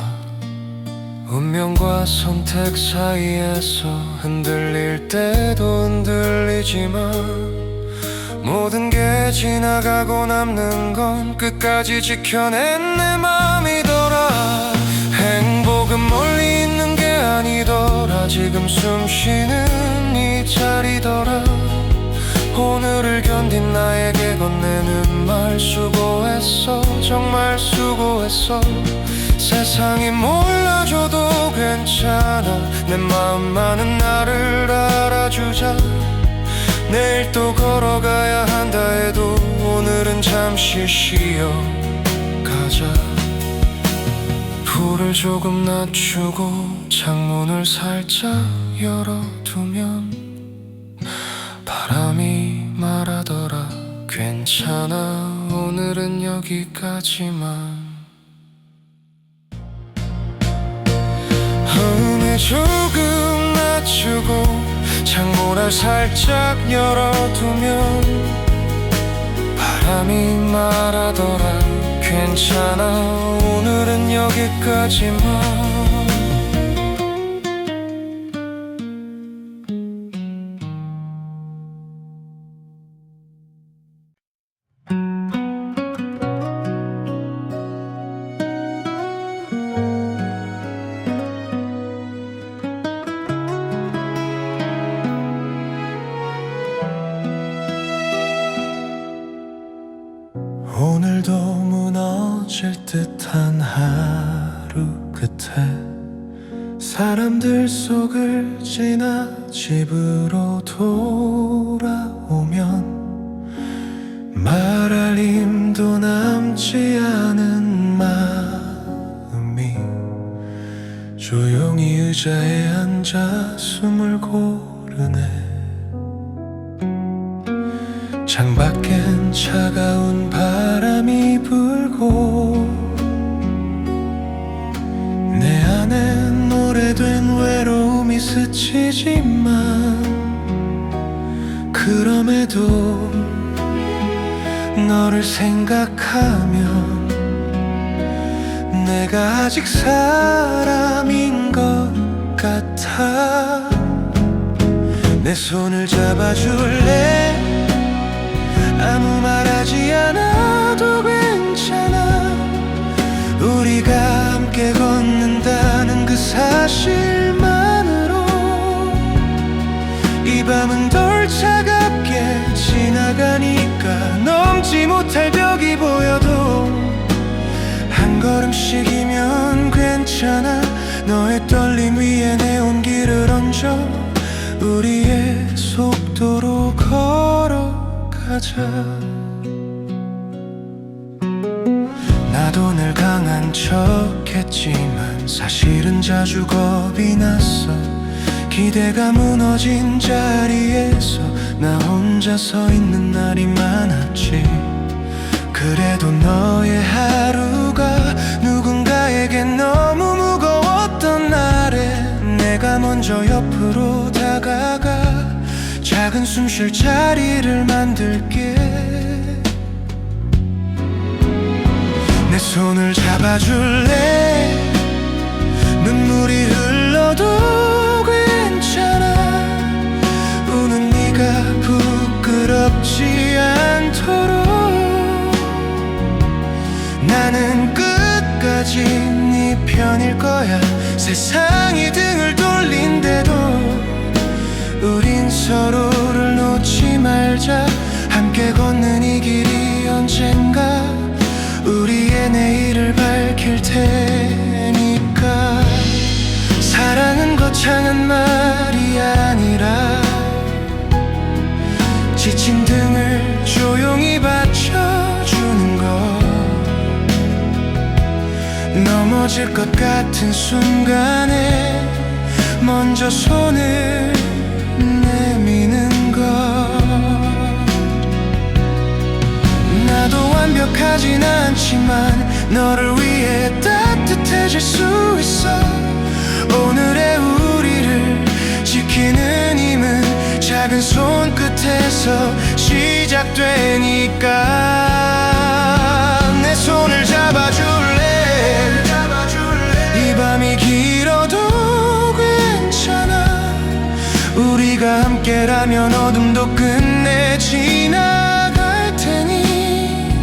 운명과 선택 사이에서 흔들릴 때도 흔들리지만 모든 게 지나가고 남는 건 끝까지 지켜낸 내 맘이더라. 행복은 멀리 있는 게 아니더라. 지금 숨 쉬는 이 자리더라. 오늘을 견딘 나에게 건네는 말 수고했어. 정말 수고했어. 세상이 몰라줘도 괜찮아. 내 마음만은 나를 알아주자. 내일 또 걸어가야 한다 해도 오늘은 잠시 쉬어 가자. 불을 조금 낮추고 창문을 살짝 열어두면 바람이 말하더라. 괜찮아, 오늘은 여기까지만. 음을 조금 낮추고 창문을 살짝 열어두면 바람이 말하더라. 괜찮아, 오늘은 여기까지만. 오늘도 무너질 듯한 하루 끝에 사람들 속을 지나 집으로 돌아오면 말할 힘도 남지 않은 마음이 조용히 의자에 앉아 숨을 고르네. 창밖엔 차가운 바람이 불고 내 안엔 오래된 외로움이 스치지만 그럼에도 너를 생각하면 내가 아직 사람인 것 같아. 내 손을 잡아줄래? 아무 말하지 않아도 괜찮아. 우리가 함께 걷는다는 그 사실만으로 이 밤은 덜 차갑게 지나가니까. 넘지 못할 벽이 보여도 한 걸음씩이면 괜찮아. 너의 떨림 위에 내 온기를 얹어 우리의 속도로 걸어가자. 나도 늘 강한 척했지만 사실은 자주 겁이 났어. 기대가 무너진 자리에서 나 혼자 서 있는 날이 많았지. 그래도 너의 하루가 누군가에겐 너무 무거웠던 날에 내가 먼저 옆으로 다가가 작은 숨 쉴 자리를 만들게. 내 손을 잡아줄래? 눈물이 흘러도 괜찮아. 우는 네가 부끄럽지 않도록 나는 끝까지 네 편일 거야. 세상이 등을 돌린데도 우린 서로를 놓지 말자. 함께 걷는 이 길이 언젠가 우리의 내일을 밝힐 테니까. 사랑은 거창한 말이 아니라 지친 등을 조용히 받쳐주는 것. 넘어질 것 같은 순간에 먼저 손을 내미는 것. 나도 완벽하진 않지만 너를 위해 따뜻해질 수 있어. 오늘의 우리를 지키는 힘은 작은 손끝에서 시작되니까. 내 손을 잡아줄래? 이 밤이 길어도 괜찮아. 우리가 함께라면 어둠도 끝내 지나갈 테니.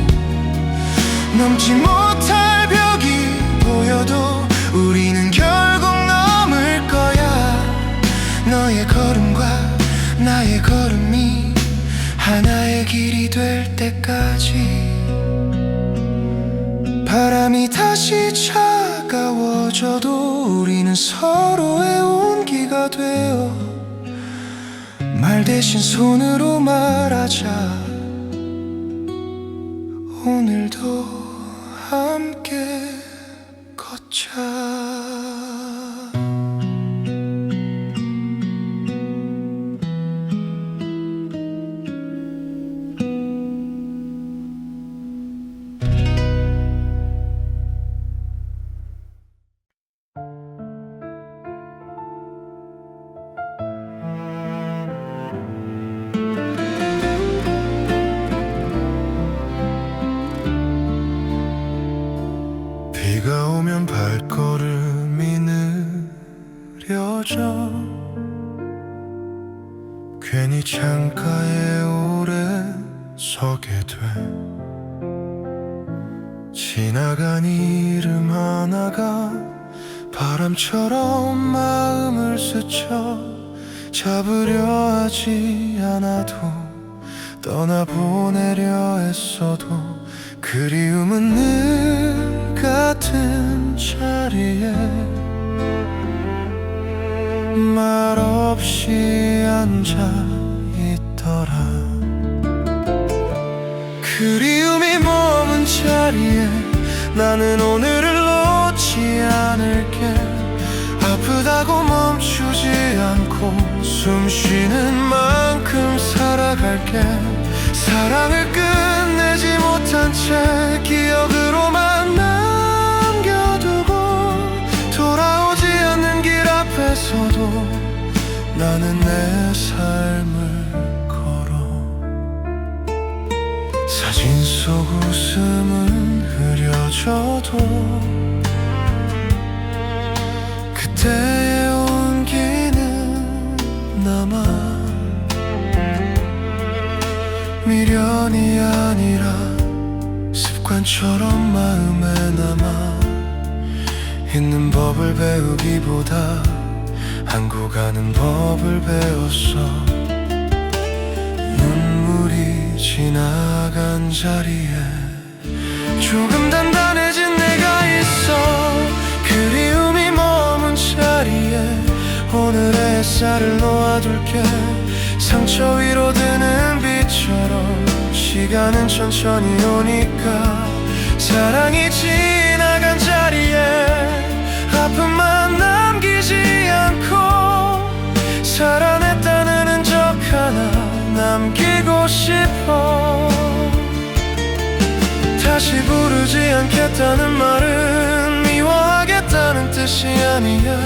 넘지 못할 벽이 보여도 우리는 결국 넘을 거야. 너의 걸음과 나의 걸음이 하나의 길이 될 때까지. 바람이 다시 차가워져도 우리는 서로의 온기가 되어 말 대신 손으로 말하자. 오늘도 함께 걷자. 비가 오면 발걸음이 느려져. 괜히 창가에 오래 서게 돼. 지나간 이름 하나가 바람처럼 마음을 스쳐. 잡으려 하지 않아도 떠나보내려 했어도 그리움은 늘 같은 자리에 말없이 앉아 있더라. 그리움이 머문 자리에 나는 오늘을 놓지 않을게. 아프다고 멈추지 않고 숨 쉬는 만큼 살아갈게. 사랑을 끝내지 못한 채 기억으로만 남겨두고 돌아오지 않는 길 앞에서도 나는 내 삶을 걸어. 사진 속 웃음은 흐려져도 그때의 온기는 남아. 미련이 아니라 습관처럼 마음에 남아 있는 법을 배우기보다 안고 가는 법을 배웠어. 눈물이 지나간 자리에 조금 단단해진 내가 있어. 그리움이 머문 자리에 오늘의 햇살을 놓아둘게. 상처 위로 드는 빛처럼 시간은 천천히 오니까 사랑이 지나간 자리에 아픔만 남기지 않고 살아냈다는 흔적 하나 남기고 싶어. 다시 부르지 않겠다는 말은 미워하겠다는 뜻이 아니야.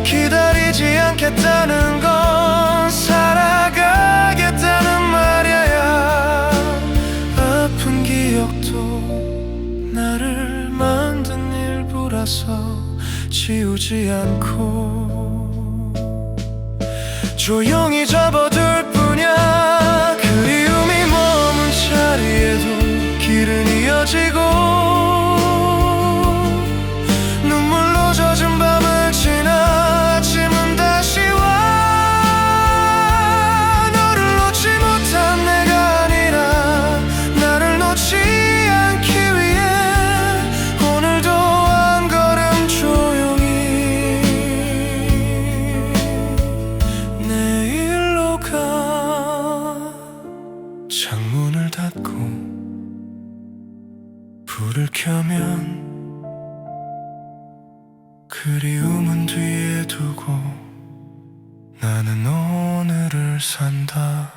기다리지 않겠다는 건 살아가겠다는 말이야. 아픈 기억도 나를 만든 일부라서 지우지 않고 조용히 접어둘 뿐이야. 그리움이 머문 자리에도 길은 이어지고 눈물로 젖은 밤을 지나 아침은 다시 와. 너를 놓지 못한 내가 아니라 나를 놓지 않기 위해 오늘도 한 걸음 조용히 내일로 가. 창문을 닫고 불을 켜면 그리움은 뒤에 두고 나는 오늘을 산다.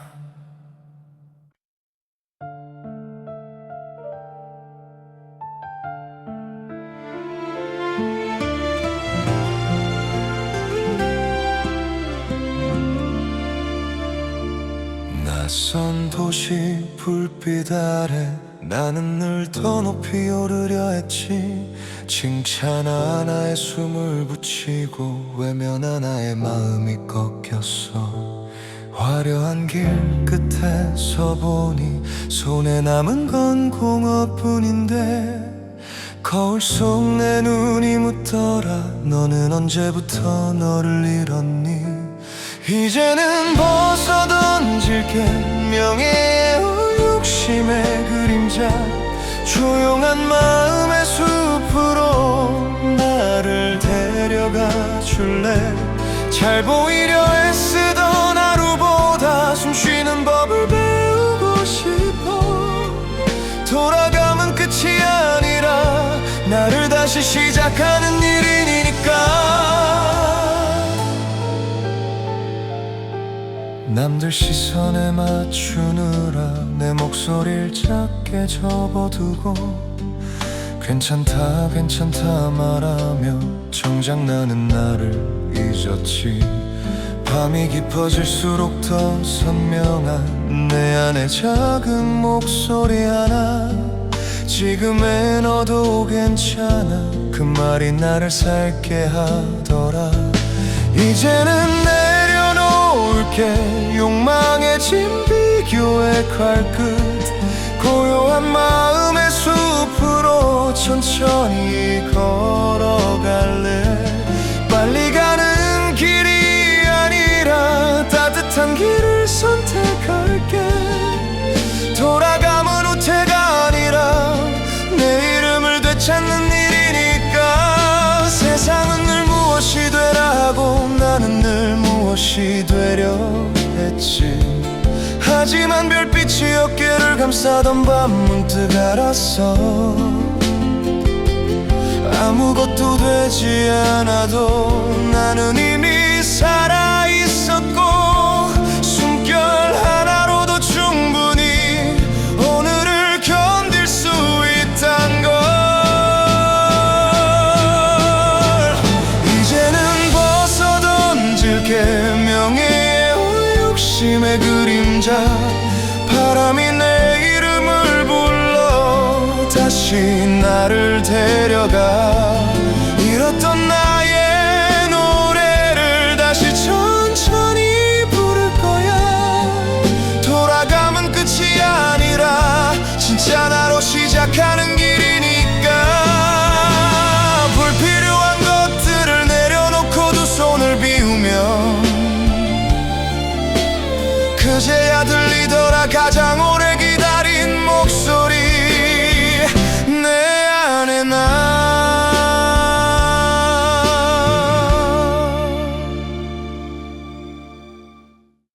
낯선 도시 불빛 아래 나는 늘 더 높이 오르려 했지. 칭찬 하나에 숨을 붙이고 외면 하나에 마음이 꺾였어. 화려한 길 끝에 서보니 손에 남은 건 공허뿐인데 거울 속 내 눈이 묻더라. 너는 언제부터 너를 잃었니? 이제는 벗어던질게. 명예의 욕심의 그림자 조용한 마음의 숲으로 나를 데려가 줄래? 잘 보이려 애쓰던 하루 쉬는 법을 배우고 싶어. 돌아가면 끝이 아니라 나를 다시 시작하는 일이니까. 남들 시선에 맞추느라 내 목소리를 작게 접어두고 괜찮다 괜찮다 말하며 정작 나는 나를 잊었지. 밤이 깊어질수록 더 선명한 내 안의 작은 목소리 하나. 지금의 너도 괜찮아, 그 말이 나를 살게 하더라. 이제는 내려놓을게 욕망의 짐 비교의 칼끝. 고요한 마음의 숲으로 천천히 걸어갈래. 빨리 가는 길이 아니라 따뜻한 길을 선택할게. 돌아가면 후퇴가 아니라 내 이름을 되찾는 일이니까. 세상은 늘 무엇이 되라고 나는 늘 무엇이 되려 했지. 하지만 별빛이 어깨를 감싸던 밤 문득 알았어. 아무것도 되지 않아도 나는 이미 살아있었고 숨결 하나로도 충분히 오늘을 견딜 수 있단 걸. 이제는 벗어던질게 명예의 욕심의 그림자. 바람이 내 이름을 불러 다시 나를 데려가.